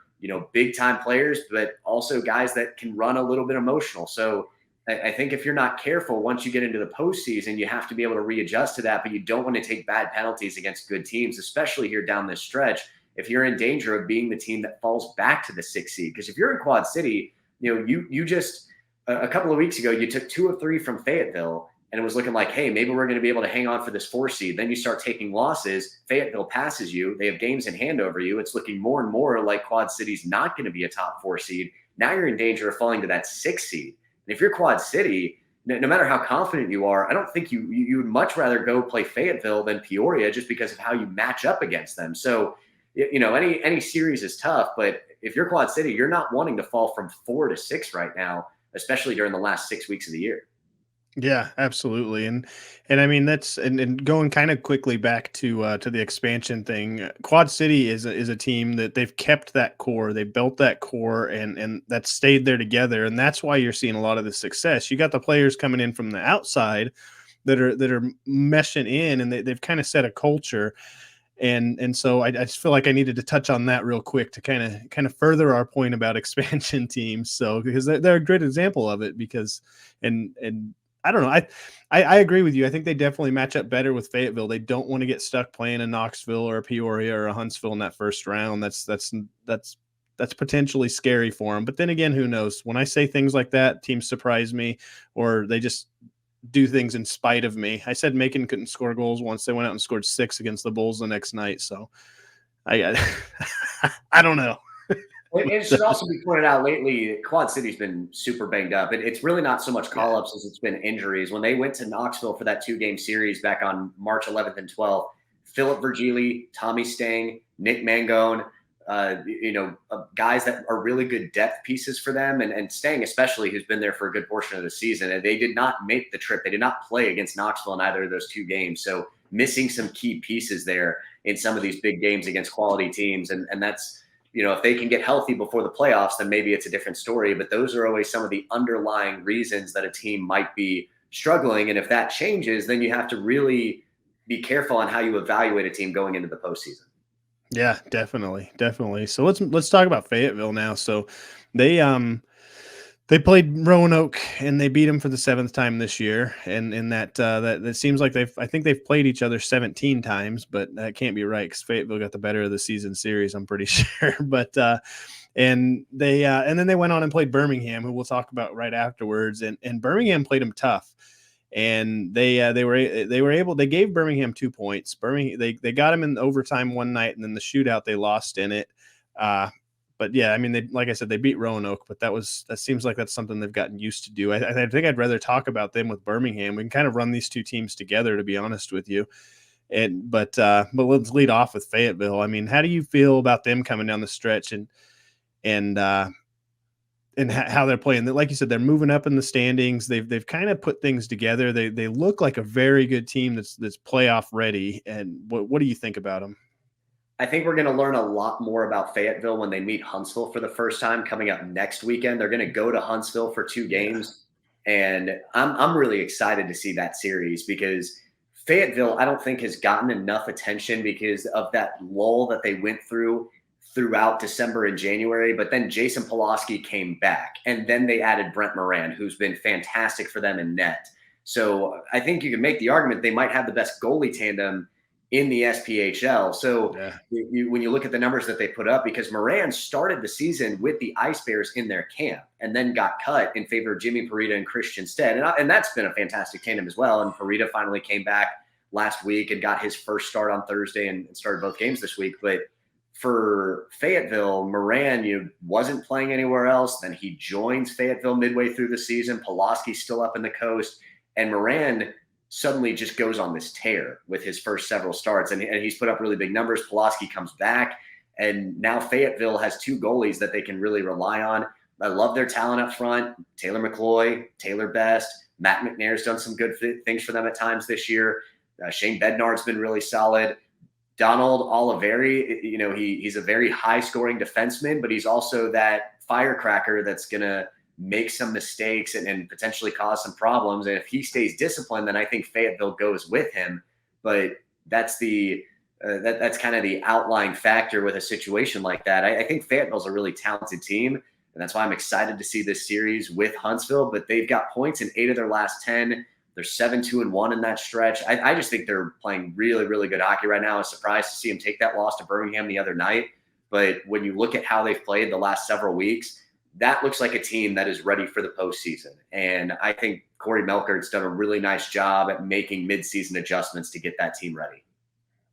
big time players, but also guys that can run a little bit emotional. So I think if you're not careful, once you get into the postseason, you have to be able to readjust to that, but you don't want to take bad penalties against good teams, especially here down this stretch, if you're in danger of being the team that falls back to the 6th seed. Because if you're in Quad City, you just a couple of weeks ago, you took 2 of 3 from Fayetteville, and it was looking like, hey, maybe we're going to be able to hang on for this 4 seed. Then you start taking losses. Fayetteville passes you. They have games in hand over you. It's looking more and more like Quad City's not going to be a top 4 seed. Now you're in danger of falling to that 6 seed. And if you're Quad City, no matter how confident you are, I don't think you would much rather go play Fayetteville than Peoria just because of how you match up against them. So, any series is tough, but if you're Quad City, you're not wanting to fall from 4 to 6 right now, especially during the last 6 weeks of the year. Yeah, absolutely. And I mean, that's and going kind of quickly back to the expansion thing. Quad City is a team that they've kept that core. They built that core and that stayed there together. And that's why you're seeing a lot of the success. You got the players coming in from the outside that are meshing in, and they've kind of set a culture. And so I just feel like I needed to touch on that real quick to kind of further our point about expansion teams. So because they're a great example of it, because and I don't know. I agree with you. I think they definitely match up better with Fayetteville. They don't want to get stuck playing a Knoxville or a Peoria or a Huntsville in that first round. That's potentially scary for them. But then again, who knows? When I say things like that, teams surprise me, or they just do things in spite of me. I said Macon couldn't score goals once. They went out and scored 6 against the Bulls the next night. So I don't know. It should also be pointed out lately, Quad City's been super banged up. It's really not so much call-ups as it's been injuries. When they went to Knoxville for that 2-game series back on March 11th and 12th, Philip Virgili, Tommy Stang, Nick Mangone, guys that are really good depth pieces for them. And Stang especially, who's been there for a good portion of the season. And they did not make the trip. They did not play against Knoxville in either of those 2 games. So missing some key pieces there in some of these big games against quality teams. And that's, if they can get healthy before the playoffs, then maybe it's a different story. But those are always some of the underlying reasons that a team might be struggling. And if that changes, then you have to really be careful on how you evaluate a team going into the postseason. Yeah, definitely. So let's talk about Fayetteville now. So they played Roanoke and they beat them for the 7th time this year. And in that seems like I think they've played each other 17 times, but that can't be right because Fayetteville got the better of the season series, I'm pretty sure. But and then they went on and played Birmingham, who we'll talk about right afterwards. And Birmingham played them tough. And they gave Birmingham 2 points. They got them in overtime one night, and then the shootout they lost in it. But yeah, I mean, like I said, they beat Roanoke, but that seems like that's something they've gotten used to do. I think I'd rather talk about them with Birmingham. We can kind of run these 2 teams together, to be honest with you. But let's lead off with Fayetteville. I mean, how do you feel about them coming down the stretch and how they're playing? Like you said, they're moving up in the standings. They've kind of put things together. They look like a very good team that's playoff ready. And what do you think about them? I think we're going to learn a lot more about Fayetteville when they meet Huntsville for the first time coming up next weekend. They're going to go to Huntsville for 2 games. And I'm really excited to see that series because Fayetteville, I don't think, has gotten enough attention because of that lull that they went throughout December and January. But then Jason Pulaski came back, and then they added Brent Moran, who's been fantastic for them in net. So I think you can make the argument they might have the best goalie tandem in the SPHL. So when you look at the numbers that they put up, because Moran started the season with the Ice Bears in their camp and then got cut in favor of Jimmy Parita and Christian Stead. And that's been a fantastic tandem as well. And Parita finally came back last week and got his first start on Thursday and started both games this week. But for Fayetteville, Moran wasn't playing anywhere else. Then he joins Fayetteville midway through the season. Pulaski's still up in the coast. And Moran suddenly just goes on this tear with his first several starts. And he's put up really big numbers. Pulaski comes back. And now Fayetteville has 2 goalies that they can really rely on. I love their talent up front. Taylor McCloy, Taylor Best. Matt McNair's done some good things for them at times this year. Shane Bednard's been really solid. Donald Oliveri, he's a very high-scoring defenseman, but he's also that firecracker that's going to make some mistakes and potentially cause some problems. And if he stays disciplined, then I think Fayetteville goes with him. But that's that's kind of the outlying factor with a situation like that. I think Fayetteville's a really talented team, and that's why I'm excited to see this series with Huntsville. But they've got points in 8 of their last 10. They're 7-2-1 in that stretch. I just think they're playing really, really good hockey right now. I was surprised to see them take that loss to Birmingham the other night. But when you look at how they've played the last several weeks, that looks like a team that is ready for the postseason. And I think Corey Melkert's done a really nice job at making midseason adjustments to get that team ready.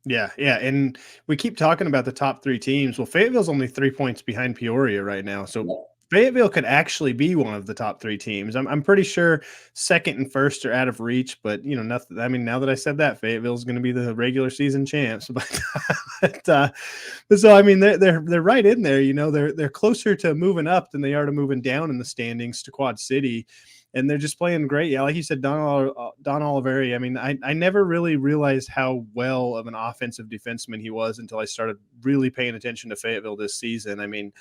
Yeah. And we keep talking about the top 3 teams. Well, Fayetteville's only 3 points behind Peoria right now. So Fayetteville could actually be one of the top 3 teams. I'm pretty sure second and first are out of reach, but nothing. I mean, now that I said that, Fayetteville's going to be the regular season champs. But so I mean, they're right in there. They're closer to moving up than they are to moving down in the standings to Quad City. And they're just playing great. Yeah, like you said, Don Oliveri. I mean, I never really realized how well of an offensive defenseman he was until I started really paying attention to Fayetteville this season. I mean,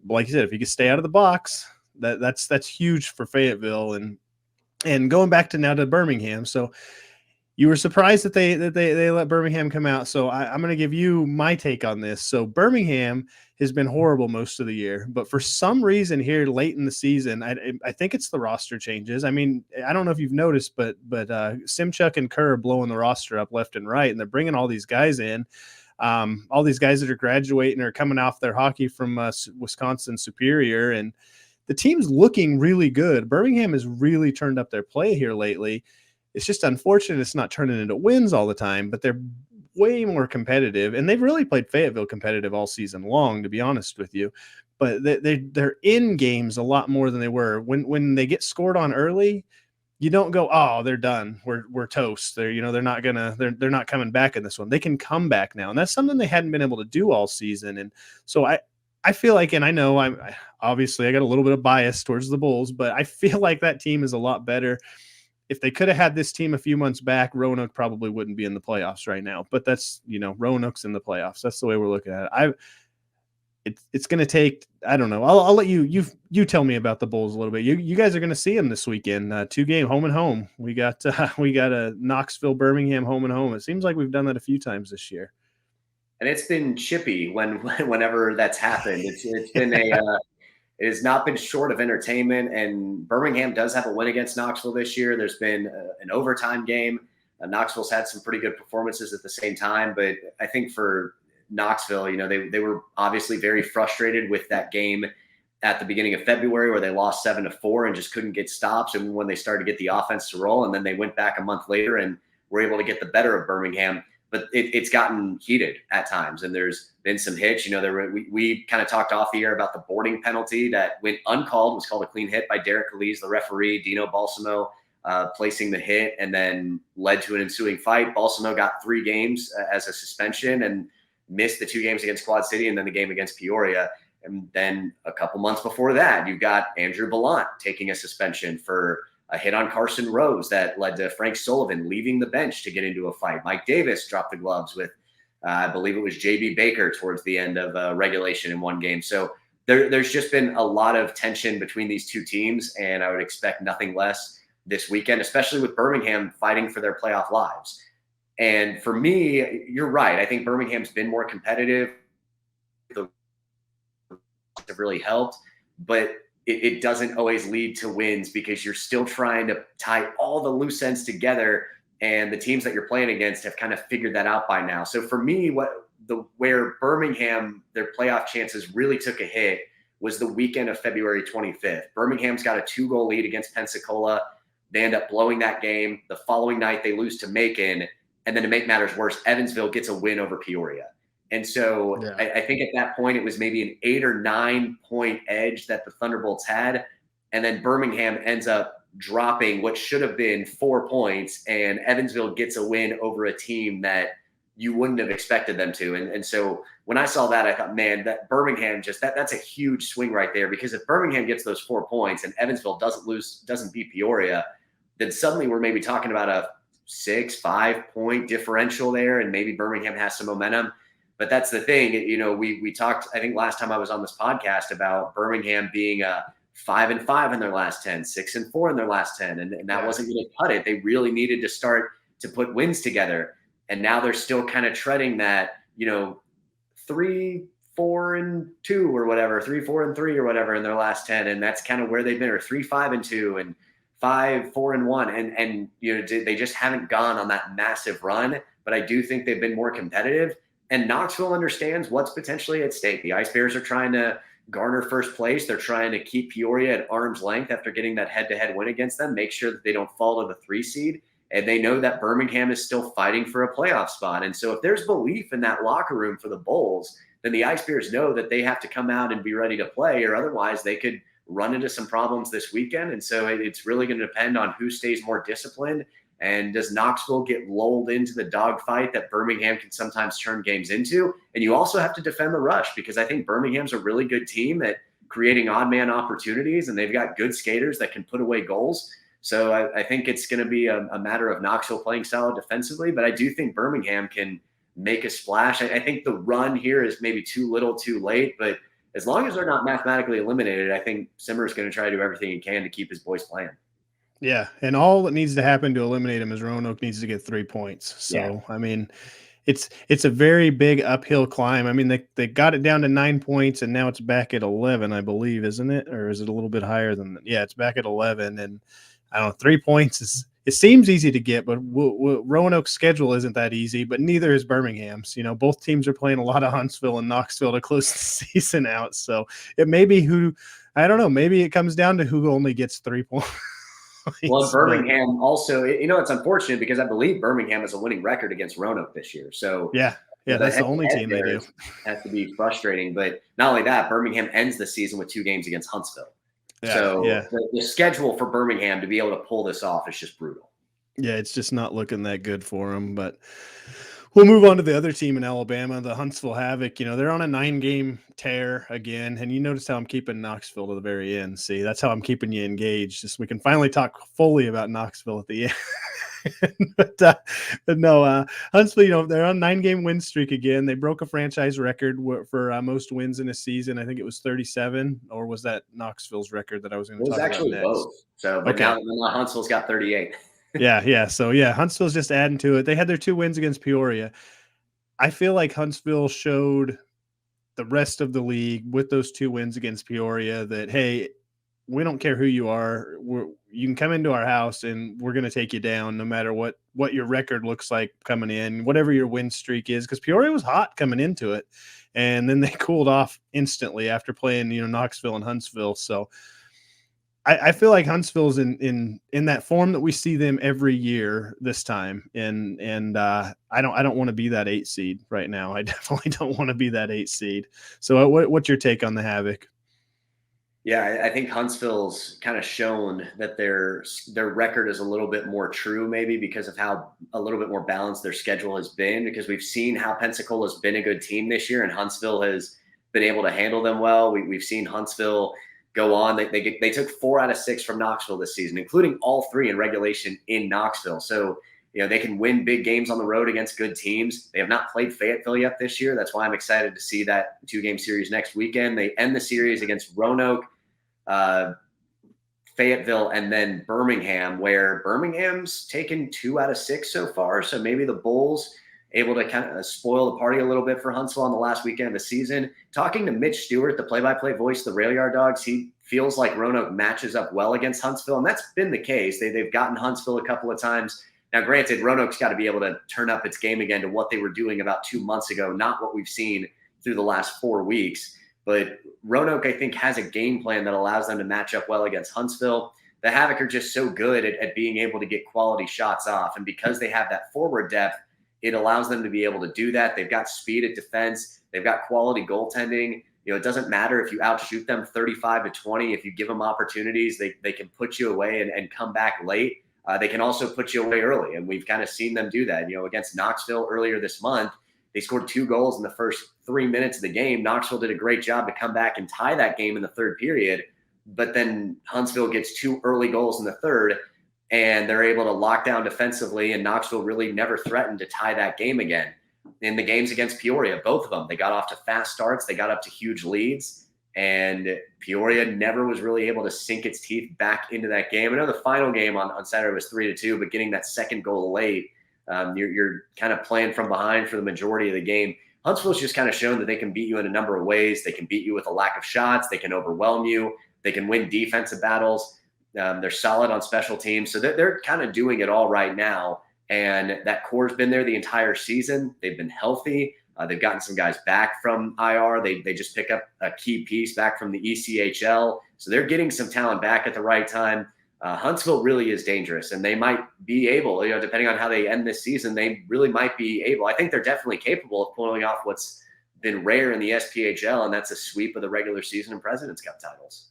like you said, if he could stay out of the box, that's huge for Fayetteville. And going back to Birmingham. So you were surprised that they let Birmingham come out. So I'm going to give you my take on this. So Birmingham has been horrible most of the year, but for some reason here late in the season, I think it's the roster changes. I mean, I don't know if you've noticed, but Simchuk and Kerr are blowing the roster up left and right, and they're bringing all these guys in. All these guys that are graduating or coming off their hockey from Wisconsin Superior, and the team's looking really good. Birmingham has really turned up their play here lately. It's just unfortunate it's not turning into wins all the time, but they're way more competitive, and they've really played Fayetteville competitive all season long, to be honest with you. But they're in games a lot more than they were. When they get scored on early, you don't go, oh, they're done. We're toast. They're they're not coming back in this one. They can come back now, and that's something they hadn't been able to do all season. And so I feel like, and I know I got a little bit of bias towards the Bulls, but I feel like that team is a lot better. If they could have had this team a few months back, Roanoke probably wouldn't be in the playoffs right now. But that's, Roanoke's in the playoffs. That's the way we're looking at it. It's going to take, I don't know. I'll let you tell me about the Bulls a little bit. You guys are going to see them this weekend. 2-game home and home. We got a Knoxville, Birmingham home and home. It seems like we've done that a few times this year. And it's been chippy whenever that's happened. It's been it has not been short of entertainment, and Birmingham does have a win against Knoxville this year. There's been an overtime game. Knoxville's had some pretty good performances at the same time, but I think for Knoxville, they were obviously very frustrated with that game at the beginning of February where they lost 7-4 and just couldn't get stops. And when they started to get the offense to roll, and then they went back a month later and were able to get the better of Birmingham. But it's gotten heated at times, and there's been some hits. We kind of talked off the air about the boarding penalty that went uncalled, was called a clean hit by Derek Calise, the referee. Dino Balsamo placing the hit, and then led to an ensuing fight. Balsamo got 3 games as a suspension and missed the 2 games against Quad City and then the game against Peoria. And then a couple months before that, you've got Andrew Ballant taking a suspension for a hit on Carson Rose that led to Frank Sullivan leaving the bench to get into a fight. Mike Davis dropped the gloves with, I believe it was J.B. Baker towards the end of regulation in one game. So there's just been a lot of tension between these two teams, and I would expect nothing less this weekend, especially with Birmingham fighting for their playoff lives. And for me, you're right. I think Birmingham's been more competitive. The have really helped, but it doesn't always lead to wins because you're still trying to tie all the loose ends together, and the teams that you're playing against have kind of figured that out by now. So for me, where Birmingham, their playoff chances really took a hit was the weekend of February 25th. Birmingham's got a 2-goal lead against Pensacola. They end up blowing that game. The following night, they lose to Macon. And then to make matters worse, Evansville gets a win over Peoria. And so yeah. I think at that point, it was maybe an 8 or 9 point edge that the Thunderbolts had. And then Birmingham ends up dropping what should have been 4 points, and Evansville gets a win over a team that you wouldn't have expected them to. And so when I saw that, I thought, man, that Birmingham that's a huge swing right there, because if Birmingham gets those 4 points and Evansville doesn't beat Peoria, then suddenly we're maybe talking about a 6-5 point differential there, and maybe Birmingham has some momentum. But that's the thing, we talked, I think last time I was on this podcast, about Birmingham being 5-5 in their last 10, 6-4 in their last 10. And that wasn't going to cut it. They really needed to start to put wins together. And now they're still kind of treading that, 3-4-2 or whatever, 3-4-3 or whatever in their last 10. And that's kind of where they've been, or 3-5-2 and 5-4-1. And they just haven't gone on that massive run. But I do think they've been more competitive. And Knoxville understands what's potentially at stake. The Ice Bears are trying to garner first place. They're trying to keep Peoria at arm's length after getting that head-to-head win against them, make sure that they don't fall to the 3 seed. And they know that Birmingham is still fighting for a playoff spot. And so if there's belief in that locker room for the Bulls, then the Ice Bears know that they have to come out and be ready to play, or otherwise they could run into some problems this weekend. And so it's really going to depend on who stays more disciplined. And does Knoxville get lulled into the dogfight that Birmingham can sometimes turn games into? And you also have to defend the rush, because I think Birmingham's a really good team at creating odd man opportunities, and they've got good skaters that can put away goals. So I think it's going to be a matter of Knoxville playing solid defensively, but I do think Birmingham can make a splash. I think the run here is maybe too little too late, but as long as they're not mathematically eliminated, I think Simmer's going to try to do everything he can to keep his boys playing. Yeah, and all that needs to happen to eliminate him is Roanoke needs to get 3 points. So, yeah. I mean, it's a very big uphill climb. I mean, they got it down to 9 points, and now it's back at 11, I believe, isn't it? Or is it a little bit higher than that? Yeah, it's back at 11, and I don't know, 3 points it seems easy to get, but Roanoke's schedule isn't that easy, but neither is Birmingham's. You know, both teams are playing a lot of Huntsville and Knoxville to close the season out. So it may be I don't know, maybe it comes down to who only gets 3 points. Well, Birmingham also, it's unfortunate because I believe Birmingham has a winning record against Roanoke this year. So yeah, that's the only team they do. Has to be frustrating. But not only that, Birmingham ends the season with 2 games against Huntsville. Yeah, so the schedule for Birmingham to be able to pull this off is just brutal. Yeah, it's just not looking that good for them. But we'll move on to the other team in Alabama, the Huntsville Havoc. You know, they're on a 9-game tear again. And you notice how I'm keeping Knoxville to the very end. See, that's how I'm keeping you engaged. Just we can finally talk fully about Knoxville at the end. but no, Huntsville, you know, they're on a 9-game win streak again. They broke a franchise record for most wins in a season. I think it was 37, or was that Knoxville's record that I was going to talk about next? It was actually both. So, but now Huntsville's got 38. Yeah. So, Huntsville's just adding to it. They had their 2 wins against Peoria. I feel like Huntsville showed the rest of the league with those 2 wins against Peoria that, hey, we don't care who you are. You can come into our house and we're going to take you down no matter what your record looks like coming in, whatever your win streak is, because Peoria was hot coming into it. And then they cooled off instantly after playing, Knoxville and Huntsville. So I feel like Huntsville's in that form that we see them every year this time. And I don't want to be that 8 seed right now. I definitely don't want to be that 8 seed. So what's your take on the Havoc? Yeah, I think Huntsville's kind of shown that their record is a little bit more true, maybe because of how a little bit more balanced their schedule has been, because we've seen how Pensacola's been a good team this year and Huntsville has been able to handle them well. We've seen Huntsville go on. They took 4 out of 6 from Knoxville this season, including all 3 in regulation in Knoxville. So, they can win big games on the road against good teams. They have not played Fayetteville yet this year. That's why I'm excited to see that 2-game series next weekend. They end the series against Roanoke, Fayetteville, and then Birmingham, where Birmingham's taken 2 out of 6 so far. So maybe the Bulls able to kind of spoil the party a little bit for Huntsville on the last weekend of the season. Talking to Mitch Stewart, the play-by-play voice of the Rail Yard Dogs, he feels like Roanoke matches up well against Huntsville, and that's been the case. They've gotten Huntsville a couple of times. Now, granted, Roanoke's got to be able to turn up its game again to what they were doing about 2 months ago, not what we've seen through the last 4 weeks. But Roanoke, I think, has a game plan that allows them to match up well against Huntsville. The Havoc are just so good at being able to get quality shots off. And because they have that forward depth, it allows them to be able to do that. They've got speed at defense. They've got quality goaltending. It doesn't matter if you outshoot them 35-20. If you give them opportunities, they can put you away and come back late. They can also put you away early. And we've kind of seen them do that. Against Knoxville earlier this month, they scored 2 goals in the first 3 minutes of the game. Knoxville did a great job to come back and tie that game in the 3rd period. But then Huntsville gets 2 early goals in the 3rd, and they're able to lock down defensively, and Knoxville really never threatened to tie that game again. In the games against Peoria, both of them, they got off to fast starts. They got up to huge leads, and Peoria never was really able to sink its teeth back into that game. I know the final game on Saturday was 3-2, but getting that 2nd goal late, you're kind of playing from behind for the majority of the game. Huntsville's just kind of shown that they can beat you in a number of ways. They can beat you with a lack of shots. They can overwhelm you. They can win defensive battles. They're solid on special teams. So they're kind of doing it all right now. And that core's been there the entire season. They've been healthy. They've gotten some guys back from IR. They just pick up a key piece back from the ECHL. So they're getting some talent back at the right time. Huntsville really is dangerous, and they might be able, depending on how they end this season, they really might be able. I think they're definitely capable of pulling off what's been rare in the SPHL, and that's a sweep of the regular season and President's Cup titles.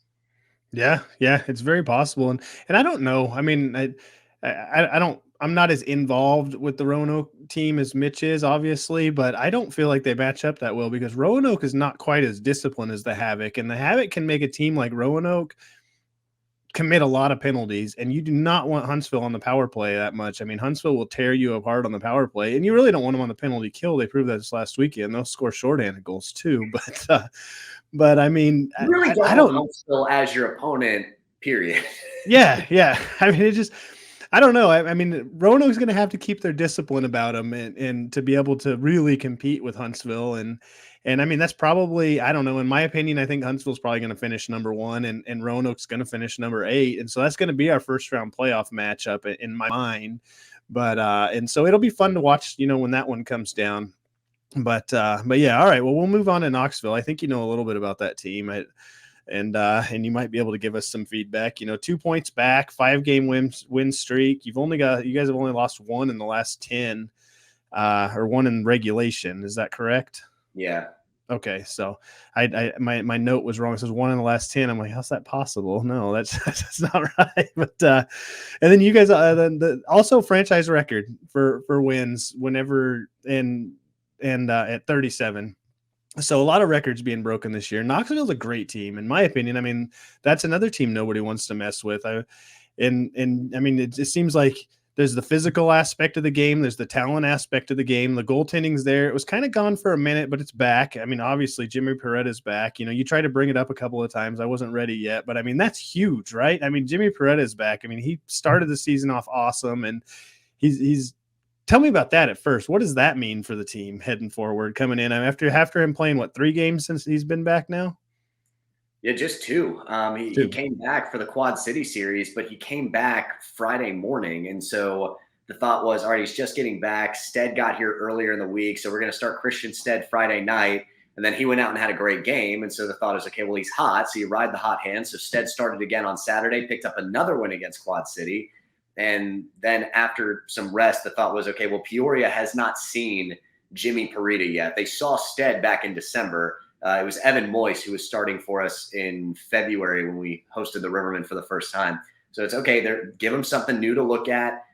Yeah, it's very possible, and I don't know. I mean, I don't. I'm not as involved with the Roanoke team as Mitch is, obviously, but I don't feel like they match up that well because Roanoke is not quite as disciplined as the Havoc, and the Havoc can make a team like Roanoke commit a lot of penalties, and you do not want Huntsville on the power play that much. I mean, Huntsville will tear you apart on the power play, and you really don't want them on the penalty kill. They proved that this last weekend. They'll score shorthanded goals too, but I mean, you really I don't want Huntsville as your opponent, period. Yeah. I mean, it just, I don't know. I mean, Roanoke's going to have to keep their discipline about them and to be able to really compete with Huntsville. And I mean, that's probably, I don't know, in my opinion, I think Huntsville's probably going to finish number 1 and Roanoke's going to finish number 8. And so that's going to be our first round playoff matchup in my mind. But, and so it'll be fun to watch, when that one comes down. But yeah, all right. Well, we'll move on to Knoxville. I think you know a little bit about that team. And you might be able to give us some feedback. 2 points back, 5-game win streak. You guys have only lost 1 in the last 10, or 1 in regulation. Is that correct? Yeah. Okay, so my note was wrong. It says 1 in the last 10. I'm like, how's that possible? No, that's not right. But and then you guys also franchise record for wins whenever and at 37. So a lot of records being broken this year. Knoxville's a great team, in my opinion. I mean, that's another team nobody wants to mess with. I mean, it seems like there's the physical aspect of the game. There's the talent aspect of the game. The goaltending's there. It was kind of gone for a minute, but it's back. I mean, obviously Jimmy Peretta's back. You tried to bring it up a couple of times. I wasn't ready yet, but I mean, that's huge, right? I mean, Jimmy Peretta's back. I mean, he started the season off awesome, and he's tell me about that at first. What does that mean for the team heading forward, coming in? I mean, after him playing, 3 games since he's been back now? Yeah, just 2. He came back for the Quad City series, but he came back Friday morning. And so the thought was, all right, he's just getting back. Stead got here earlier in the week, so we're going to start Christian Stead Friday night. And then he went out and had a great game. And so the thought is, okay, well, he's hot, so you ride the hot hand. So Stead started again on Saturday, picked up another win against Quad City. And then after some rest, the thought was, okay, well, Peoria has not seen Jimmy Perita yet. They saw Stead back in December. It was Evan Moyes who was starting for us in February when we hosted the Rivermen for the first time. So it's okay. Give him something new to look at.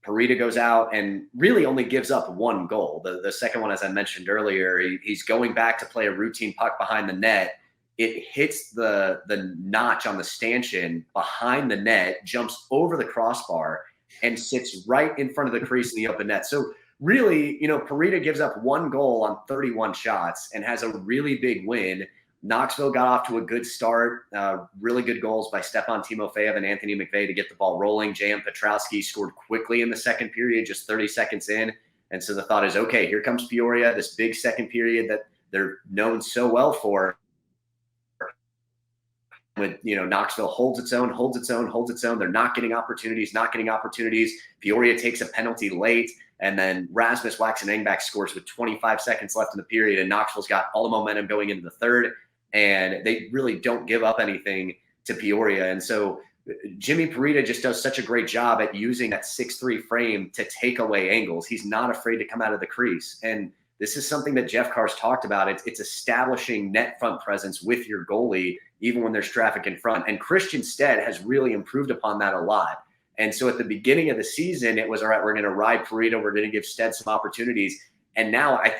Perita goes out and really only gives up 1 goal. The second one, as I mentioned earlier, he's going back to play a routine puck behind the net. It hits the notch on the stanchion behind the net, jumps over the crossbar, and sits right in front of the crease in the open net. So really, Perita gives up 1 goal on 31 shots and has a really big win. Knoxville got off to a good start. Really good goals by Stepan Timofeyev and Anthony McVeigh to get the ball rolling. J.M. Petrowski scored quickly in the second period, just 30 seconds in. And so the thought is, okay, here comes Peoria, this big second period that they're known so well for. When Knoxville holds its own. They're not getting opportunities. Peoria takes a penalty late, and then Rasmus Waxen-Engback scores with 25 seconds left in the period, and Knoxville's got all the momentum going into the third, and they really don't give up anything to Peoria. And so Jimmy Perita just does such a great job at using that 6'3" frame to take away angles. He's not afraid to come out of the crease, and this is something that Jeff Carr's talked about. It's establishing net front presence with your goalie, even when there's traffic in front. And Christian Stead has really improved upon that a lot. And so at the beginning of the season, it was, all right, we're going to ride Perita. We're going to give Stead some opportunities. And now I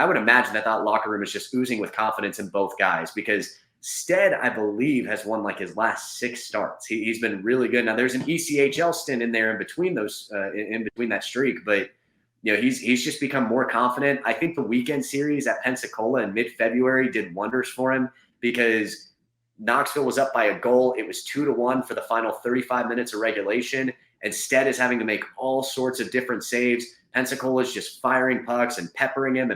would imagine that locker room is just oozing with confidence in both guys, because Stead, I believe, has won his last 6 starts. He's been really good. Now there's an ECHL stint in there in between those, in between that streak, but he's just become more confident. I think the weekend series at Pensacola in mid-February did wonders for him, because Knoxville was up by a goal. It was 2-1 for the final 35 minutes of regulation. And Stead is having to make all sorts of different saves. Pensacola is just firing pucks and peppering him.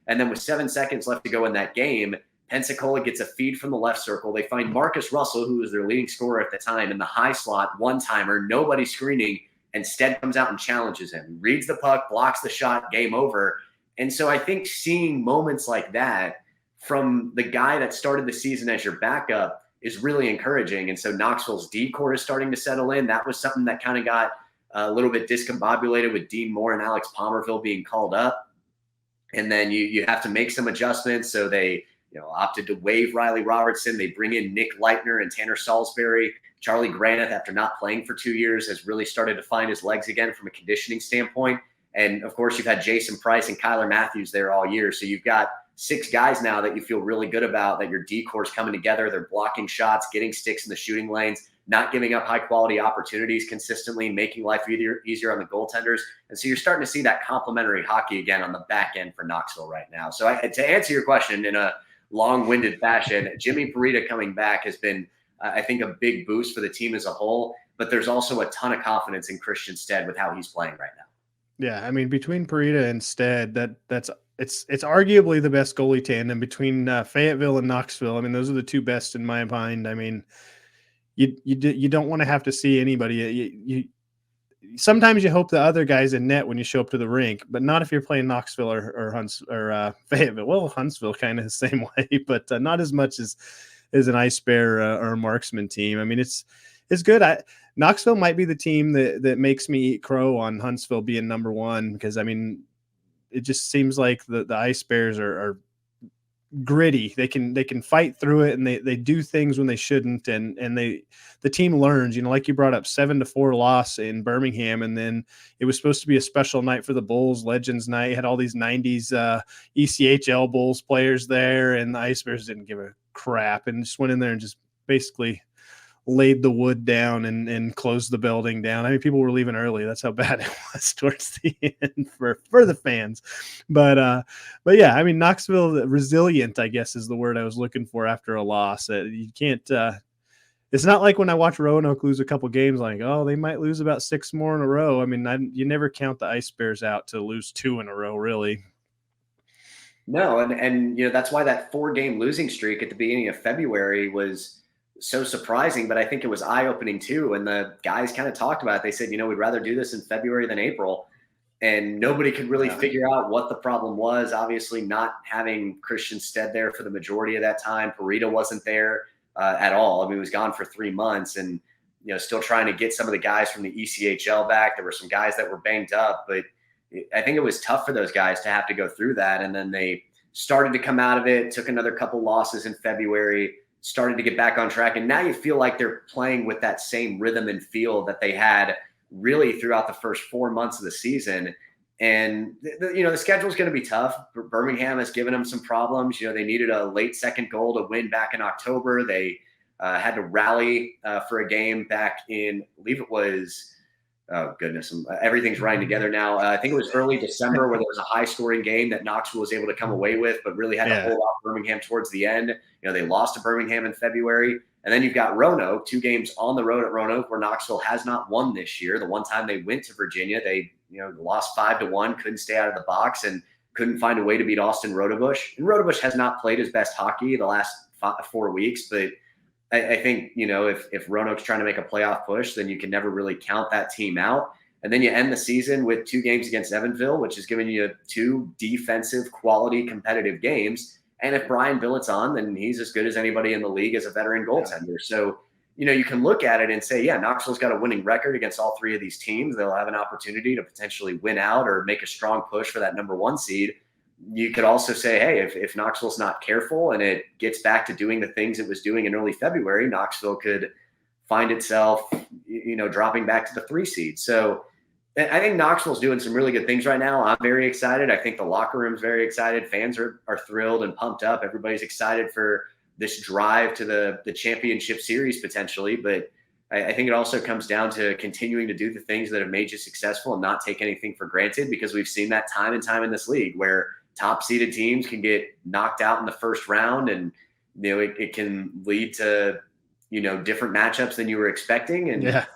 And then with 7 seconds left to go in that game, Pensacola gets a feed from the left circle. They find Marcus Russell, who was their leading scorer at the time, in the high slot, one-timer, nobody screening, and Stead comes out and challenges him. Reads the puck, blocks the shot, game over. And so I think seeing moments like that from the guy that started the season as your backup is really encouraging. And so Knoxville's D core is starting to settle in. That was something that kind of got a little bit discombobulated with Dean Moore and Alex Palmerville being called up. And then you have to make some adjustments. So they opted to waive Riley Robertson. They bring in Nick Leitner and Tanner Salisbury. Charlie Granith, after not playing for 2 years, has really started to find his legs again from a conditioning standpoint. And, of course, you've had Jason Price and Kyler Matthews there all year. So you've got 6 guys now that you feel really good about, that your D-core is coming together. They're blocking shots, getting sticks in the shooting lanes, not giving up high-quality opportunities consistently, making life easier on the goaltenders. And so you're starting to see that complementary hockey again on the back end for Knoxville right now. So to answer your question in a long-winded fashion, Jimmy Parita coming back has been, I think, a big boost for the team as a whole. But there's also a ton of confidence in Christian Stead with how he's playing right now. Yeah, I mean, between Parita and Stead, it's arguably the best goalie tandem between Fayetteville and Knoxville. I mean, those are the 2 best in my mind. I mean, you don't want to have to see anybody. Sometimes you hope the other guy's in net when you show up to the rink, but not if you're playing Knoxville or Fayetteville. Well, Huntsville kind of the same way, but not as much as an Ice Bear or a Marksman team. I mean, it's good. Knoxville might be the team that makes me eat crow on Huntsville being number 1, because I mean, it just seems like the Ice Bears are gritty. They can fight through it, and they do things when they shouldn't, and the team learns. Like you brought up, 7-4 loss in Birmingham, and then it was supposed to be a special night for the Bulls, Legends Night. You had all these 90s ECHL Bulls players there, and the Ice Bears didn't give a crap and just went in there and just basically laid the wood down and closed the building down. I mean, people were leaving early. That's how bad it was towards the end for the fans. But yeah, I mean, Knoxville resilient, I guess, is the word I was looking for after a loss. You can't. It's not like when I watch Roanoke lose a couple games, like, oh, they might lose about 6 more in a row. I mean, you never count the Ice Bears out to lose 2 in a row, really. No, and that's why that 4-game losing streak at the beginning of February was so surprising, but I think it was eye-opening too. And the guys kind of talked about it. They said, we'd rather do this in February than April. And nobody could really figure out what the problem was. Obviously, not having Christian Stead there for the majority of that time. Parita wasn't there at all. I mean, he was gone for 3 months, and still trying to get some of the guys from the ECHL back. There were some guys that were banged up, but I think it was tough for those guys to have to go through that. And then they started to come out of it, took another couple losses in February, started to get back on track. And now you feel like they're playing with that same rhythm and feel that they had really throughout the first 4 months of the season. And, the schedule is going to be tough. Birmingham has given them some problems. They needed a late second goal to win back in October. They had to rally for a game back in, I believe it was, oh, goodness, everything's running together now. I think it was early December where there was a high-scoring game that Knoxville was able to come away with, but really had to hold off Birmingham towards the end. They lost to Birmingham in February. And then you've got Roanoke, 2 games on the road at Roanoke, where Knoxville has not won this year. The one time they went to Virginia, they lost 5-1, couldn't stay out of the box, and couldn't find a way to beat Austin Rodebush. And Rodebush has not played his best hockey the last 4 weeks, but I think, if Roanoke's trying to make a playoff push, then you can never really count that team out. And then you end the season with 2 games against Evansville, which is giving you 2 defensive quality competitive games. And if Brian Billett's on, then he's as good as anybody in the league as a veteran goaltender. So, you can look at it and say, yeah, Knoxville's got a winning record against all 3 of these teams. They'll have an opportunity to potentially win out or make a strong push for that number 1 seed. You could also say, hey, if Knoxville's not careful and it gets back to doing the things it was doing in early February, Knoxville could find itself, dropping back to the 3 seed. So I think Knoxville's doing some really good things right now. I'm very excited. I think the locker room's very excited. Fans are thrilled and pumped up. Everybody's excited for this drive to the championship series potentially. But I think it also comes down to continuing to do the things that have made you successful and not take anything for granted, because we've seen that time and time in this league where top seeded teams can get knocked out in the first round, and it can lead to different matchups than you were expecting. And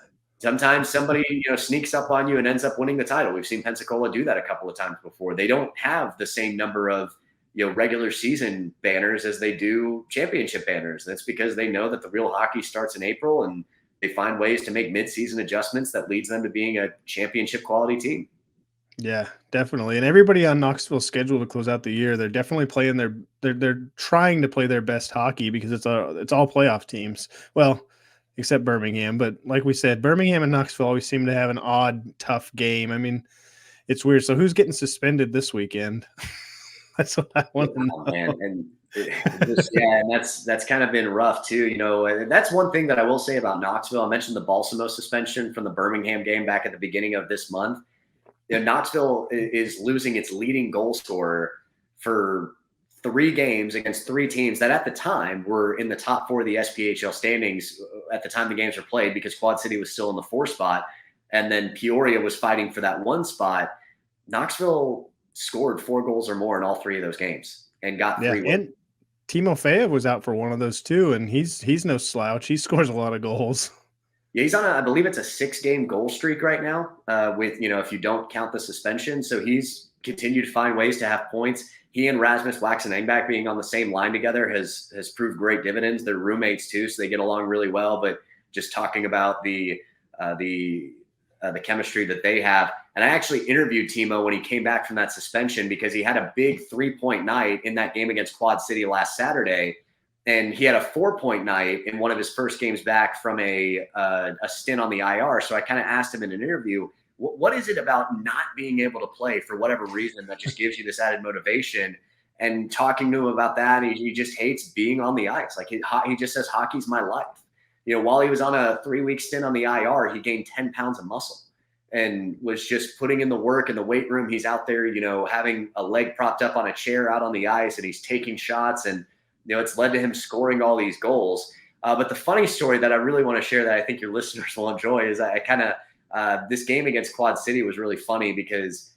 sometimes somebody sneaks up on you and ends up winning the title. We've seen Pensacola do that a couple of times before. They don't have the same number of regular season banners as they do championship banners. That's because they know that the real hockey starts in April, and they find ways to make midseason adjustments that leads them to being a championship quality team. Yeah, definitely. And everybody on Knoxville's schedule to close out the year, they're definitely playing they're trying to play their best hockey because it's all playoff teams. Well, except Birmingham, but like we said, Birmingham and Knoxville always seem to have an odd, tough game. I mean, it's weird. So who's getting suspended this weekend? That's what I want to Oh, know. man, and and that's kind of been rough too. And that's one thing that I will say about Knoxville. I mentioned the Balsamo suspension from the Birmingham game back at the beginning of this month. Knoxville is losing its leading goal scorer for 3 games against 3 teams that at the time were in the top 4 of the SPHL standings at the time the games were played, because Quad City was still in the 4 spot. And then Peoria was fighting for that 1 spot. Knoxville scored 4 goals or more in all 3 of those games and got 3 wins. And Timo Fayev was out for one of those too, and he's no slouch. He scores a lot of goals. Yeah, he's on I believe it's a 6-game goal streak right now, with, if you don't count the suspension. So he's continued to find ways to have points. He and Rasmus Waxen-Engback being on the same line together has proved great dividends. They're roommates too, so they get along really well. But just talking about the chemistry that they have. And I actually interviewed Timo when he came back from that suspension, because he had a big 3-point night in that game against Quad City last Saturday. And he had a 4-point night in one of his first games back from a stint on the IR. So I kind of asked him in an interview, what is it about not being able to play for whatever reason that just gives you this added motivation? And talking to him about that, he just hates being on the ice. Like he just says, hockey's my life. While he was on a 3-week stint on the IR, he gained 10 pounds of muscle and was just putting in the work in the weight room. He's out there, having a leg propped up on a chair out on the ice, and he's taking shots, and it's led to him scoring all these goals. But the funny story that I really want to share that I think your listeners will enjoy is I kind of this game against Quad City was really funny, because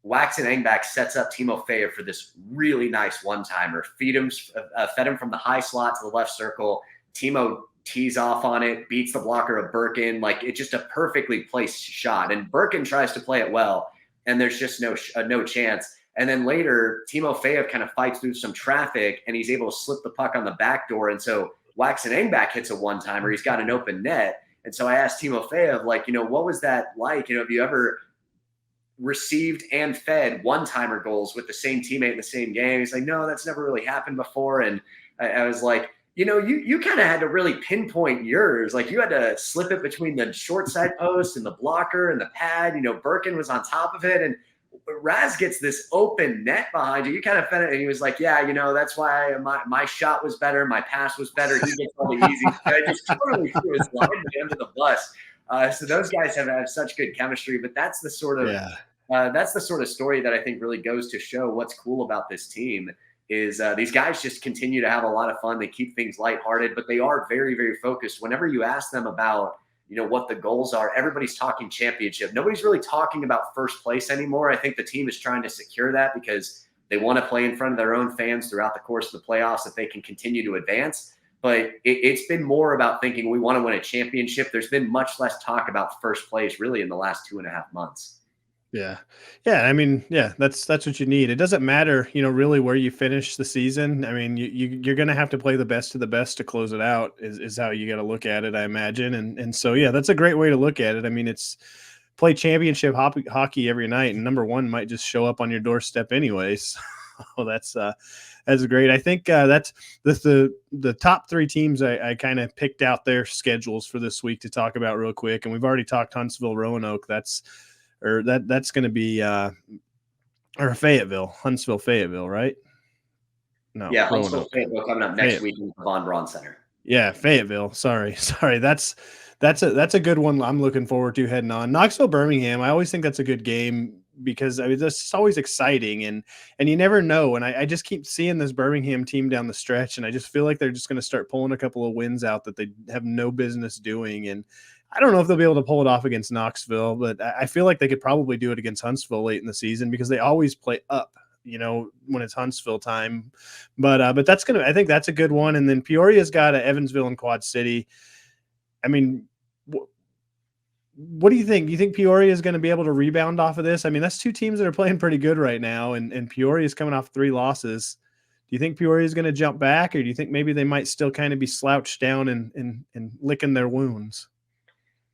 Waxen-Engback sets up Timo Fayev for this really nice one-timer, fed him from the high slot to the left circle. Timo tees off on it, beats the blocker of Birkin. Like, it's just a perfectly placed shot. And Birkin tries to play it well, and there's just no chance. And then later, Timo Fayev kind of fights through some traffic, and he's able to slip the puck on the back door. And so Waxen-Engback hits a one-timer. He's got an open net. And so I asked Timo Fayev, what was that like? Have you ever received and fed one-timer goals with the same teammate in the same game? He's like, no, that's never really happened before. And I was like, you kind of had to really pinpoint yours. Like, you had to slip it between the short side post and the blocker and the pad. Birkin was on top of it, and Raz gets this open net behind you. You kind of fed it, and he was like, yeah, that's why my shot was better. My pass was better. He gets all the easy. I just totally threw his lineman under the bus. So those guys have such good chemistry, but that's the sort of story that I think really goes to show what's cool about this team is these guys just continue to have a lot of fun. They keep things lighthearted, but they are very, very focused. Whenever you ask them about, what the goals are, everybody's talking championship. Nobody's really talking about first place anymore. I think the team is trying to secure that because they want to play in front of their own fans throughout the course of the playoffs if they can continue to advance. But it's been more about thinking we want to win a championship. There's been much less talk about first place really in the last 2.5 months. Yeah. I mean, that's what you need. It doesn't matter, really where you finish the season. I mean, you're going to have to play the best of the best to close it out is how you got to look at it, I imagine. And so, that's a great way to look at it. I mean, it's play championship hockey every night, and number one might just show up on your doorstep anyways. So that's great. I think that's the top 3 teams I kind of picked out their schedules for this week to talk about real quick. And we've already talked Huntsville, Roanoke. That's going to be or Fayetteville, Huntsville, Fayetteville, right? No, yeah, Huntsville, Fayetteville coming up next week in the Von Braun Center. Yeah, Fayetteville. Sorry. That's a good one. I'm looking forward to heading on. Knoxville, Birmingham. I always think that's a good game because it's always exciting and you never know. And I just keep seeing this Birmingham team down the stretch, and I just feel like they're just going to start pulling a couple of wins out that they have no business doing. And I don't know if they'll be able to pull it off against Knoxville, but I feel like they could probably do it against Huntsville late in the season because they always play up, when it's Huntsville time. But I think that's a good one. And then Peoria's got Evansville and Quad City. I mean, what do you think? Do you think Peoria is going to be able to rebound off of this? I mean, that's 2 teams that are playing pretty good right now, and Peoria is coming off 3 losses. Do you think Peoria is going to jump back, or do you think maybe they might still kind of be slouched down and licking their wounds?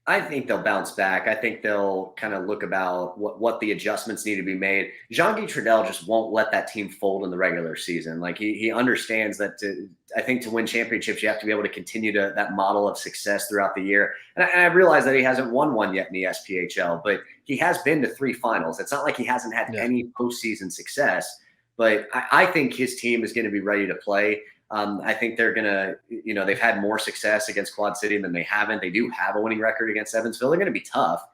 I think they'll bounce back. I think they'll kind of look about what the adjustments need to be made. Jean-Guy Trudel just won't let that team fold in the regular season. Like he understands that I think to win championships, you have to be able to continue that model of success throughout the year. And I realize that he hasn't won one yet in the SPHL, but he has been to 3 finals. It's not like he hasn't had any postseason success, but I think his team is going to be ready to play. I think they're going to, they've had more success against Quad City than they haven't. They do have a winning record against Evansville. They're going to be tough,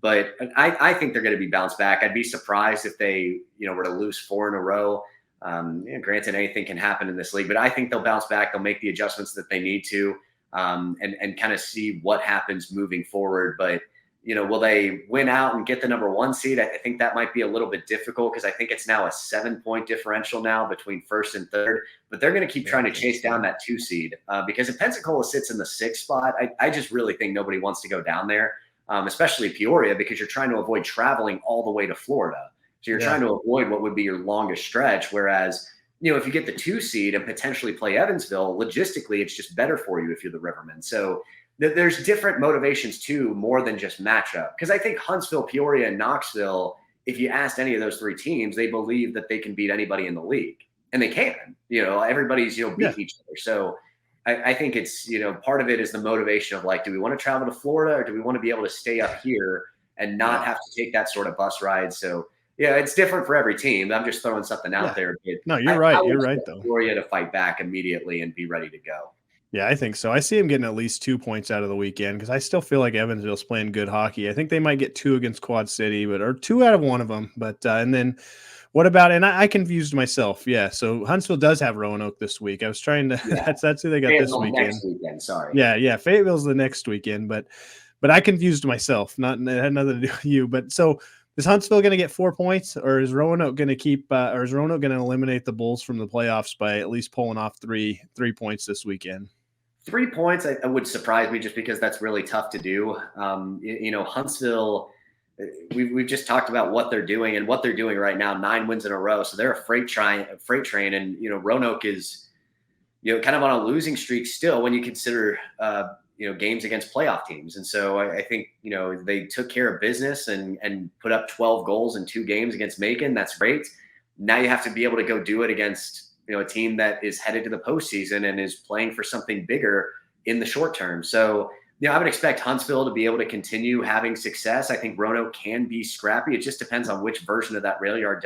but I think they're going to be bounced back. I'd be surprised if they, were to lose 4 in a row. Granted, anything can happen in this league, but I think they'll bounce back. They'll make the adjustments that they need to, and kind of see what happens moving forward. But, will they win out and get the number 1 seed? I think that might be a little bit difficult because I think it's now a 7-point differential now between 1st and 3rd. But they're going to keep trying to chase down that 2 seed because if Pensacola sits in the 6th spot, I just really think nobody wants to go down there, especially Peoria, because you're trying to avoid traveling all the way to Florida. So you're trying to avoid what would be your longest stretch. Whereas, if you get the 2 seed and potentially play Evansville, logistically, it's just better for you if you're the Rivermen. So there's different motivations too, more than just matchup. Because I think Huntsville, Peoria, and Knoxville, if you asked any of those 3 teams, they believe that they can beat anybody in the league. And they can. Everybody's, beating each other. So I think it's, part of it is the motivation of like, do we want to travel to Florida or do we want to be able to stay up here and not have to take that sort of bus ride? So, yeah, it's different for every team. I'm just throwing something out there. No, you're right. You're right, though. Peoria to fight back immediately and be ready to go. Yeah, I think so. I see him getting at least 2 points out of the weekend because I still feel like Evansville's playing good hockey. I think they might get 2 against Quad City, or 2 out of 1 of them. But and then what about? And I confused myself. Yeah, so Huntsville does have Roanoke this week. I was trying to. Yeah. That's who they got this weekend. Next weekend. Sorry. Yeah. Fayetteville's the next weekend, but I confused myself. It had nothing to do with you. But so is Huntsville going to get 4 points, or is Roanoke going to keep? Or is Roanoke going to eliminate the Bulls from the playoffs by at least pulling off three points this weekend? 3 points, I would surprise me just because that's really tough to do. Huntsville, we've just talked about what they're doing and what they're doing right now, 9 wins in a row. So they're a freight train. And, Roanoke is, kind of on a losing streak still when you consider, games against playoff teams. And so I think, they took care of business and put up 12 goals in 2 games against Macon. That's great. Now you have to be able to go do it against, a team that is headed to the postseason and is playing for something bigger in the short term. So, I would expect Huntsville to be able to continue having success. I think Roanoke can be scrappy. It just depends on which version of that rail yard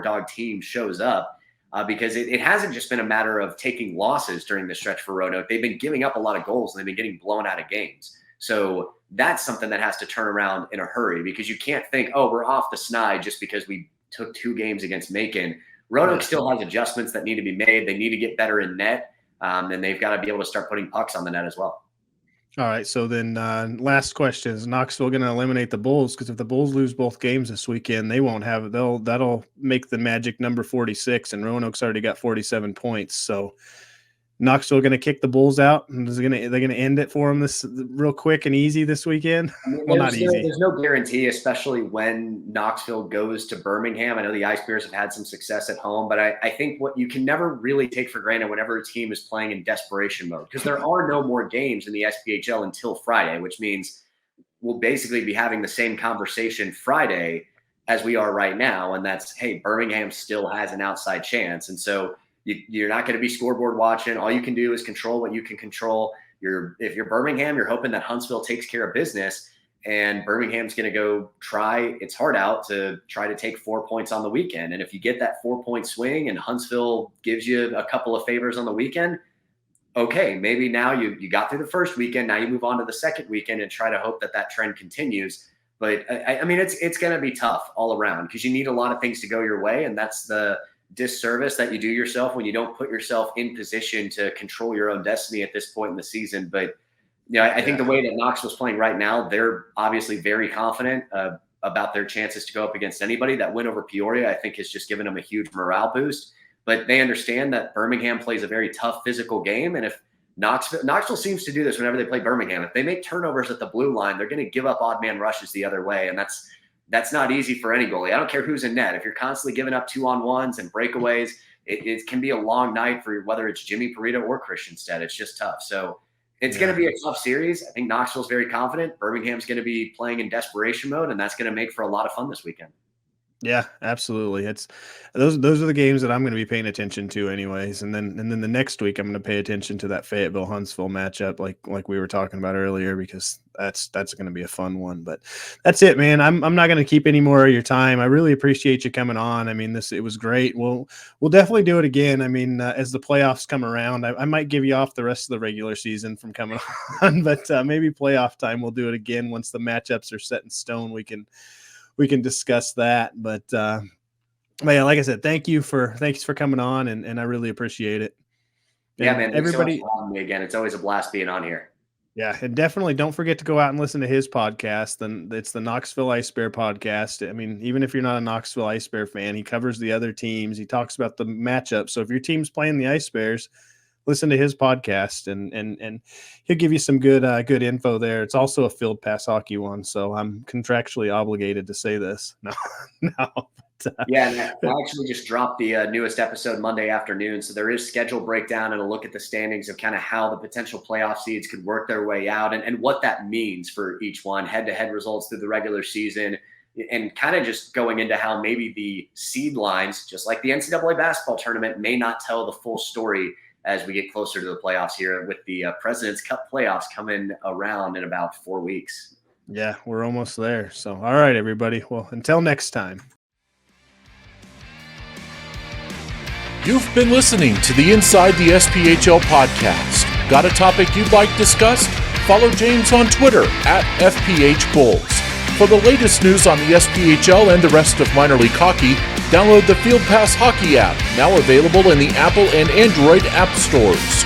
dog team shows up because it hasn't just been a matter of taking losses during the stretch for Roanoke. They've been giving up a lot of goals and they've been getting blown out of games. So that's something that has to turn around in a hurry because you can't think, oh, we're off the snide just because we took 2 games against Macon. Roanoke still has adjustments that need to be made. They need to get better in net, and they've got to be able to start putting pucks on the net as well. All right, so then last question, is Knoxville going to eliminate the Bulls? Because if the Bulls lose both games this weekend, they won't have it. That'll make the magic number 46, and Roanoke's already got 47 points. So Knoxville going to kick the Bulls out, and they're going to end it for them this real quick and easy this weekend. Well, not easy. There's no guarantee, especially when Knoxville goes to Birmingham. I know the Ice Bears have had some success at home, but I think what you can never really take for granted whenever a team is playing in desperation mode, because there are no more games in the SPHL until Friday, which means we'll basically be having the same conversation Friday as we are right now, and that's, hey, Birmingham still has an outside chance, and so you're not going to be scoreboard watching. All you can do is control what you can control. If you're Birmingham, you're hoping that Huntsville takes care of business, and Birmingham's going to go try its heart out to try to take 4 points on the weekend. And if you get that 4-point swing and Huntsville gives you a couple of favors on the weekend, okay, maybe now you got through the first weekend. Now you move on to the second weekend and try to hope that trend continues. But I mean, it's going to be tough all around because you need a lot of things to go your way, and that's the disservice that you do yourself when you don't put yourself in position to control your own destiny at this point in the season. But I think the way that Knoxville's playing right now, they're obviously very confident about their chances to go up against anybody. That win over Peoria, I think, has just given them a huge morale boost. But they understand that Birmingham plays a very tough physical game, and if Knoxville seems to do this whenever they play Birmingham, if they make turnovers at the blue line, they're going to give up odd man rushes the other way, and that's not easy for any goalie. I don't care who's in net. If you're constantly giving up 2-on-1s and breakaways, it can be a long night for whether it's Jimmy Parito or Christian Stead. It's just tough. So, It's going to be a tough series. I think Knoxville's very confident. Birmingham's going to be playing in desperation mode, and that's going to make for a lot of fun this weekend. Yeah, absolutely. It's those are the games that I'm going to be paying attention to anyways. And then the next week I'm going to pay attention to that Fayetteville Huntsville matchup like we were talking about earlier, because that's going to be a fun one. But that's it, man. I'm not going to keep any more of your time. I really appreciate you coming on. I mean, it was great. We'll definitely do it again. I mean, as the playoffs come around, I might give you off the rest of the regular season from coming on, but maybe playoff time we'll do it again once the matchups are set in stone. We can discuss that, but yeah, like I said, thanks for coming on, and I really appreciate it. And yeah, man. Everybody, so much for having me again. It's always a blast being on here. Yeah, and definitely don't forget to go out and listen to his podcast. And it's the Knoxville Ice Bear podcast. I mean, even if you're not a Knoxville Ice Bear fan, he covers the other teams. He talks about the matchup. So if your team's playing the Ice Bears, listen to his podcast, and he'll give you some good info there. It's also a field pass hockey one, so I'm contractually obligated to say this. No. Yeah, and I actually just dropped the newest episode Monday afternoon, so there is schedule breakdown and a look at the standings of kind of how the potential playoff seeds could work their way out, and what that means for each one, head-to-head results through the regular season, and kind of just going into how maybe the seed lines, just like the NCAA basketball tournament, may not tell the full story as we get closer to the playoffs here, with the President's Cup playoffs coming around in about 4 weeks. Yeah, we're almost there. So, all right, everybody. Well, until next time. You've been listening to the Inside the SPHL podcast. Got a topic you'd like discussed? Follow James on Twitter @FPHBulls. For the latest news on the SPHL and the rest of minor league hockey, download the Field Pass Hockey app, now available in the Apple and Android app stores.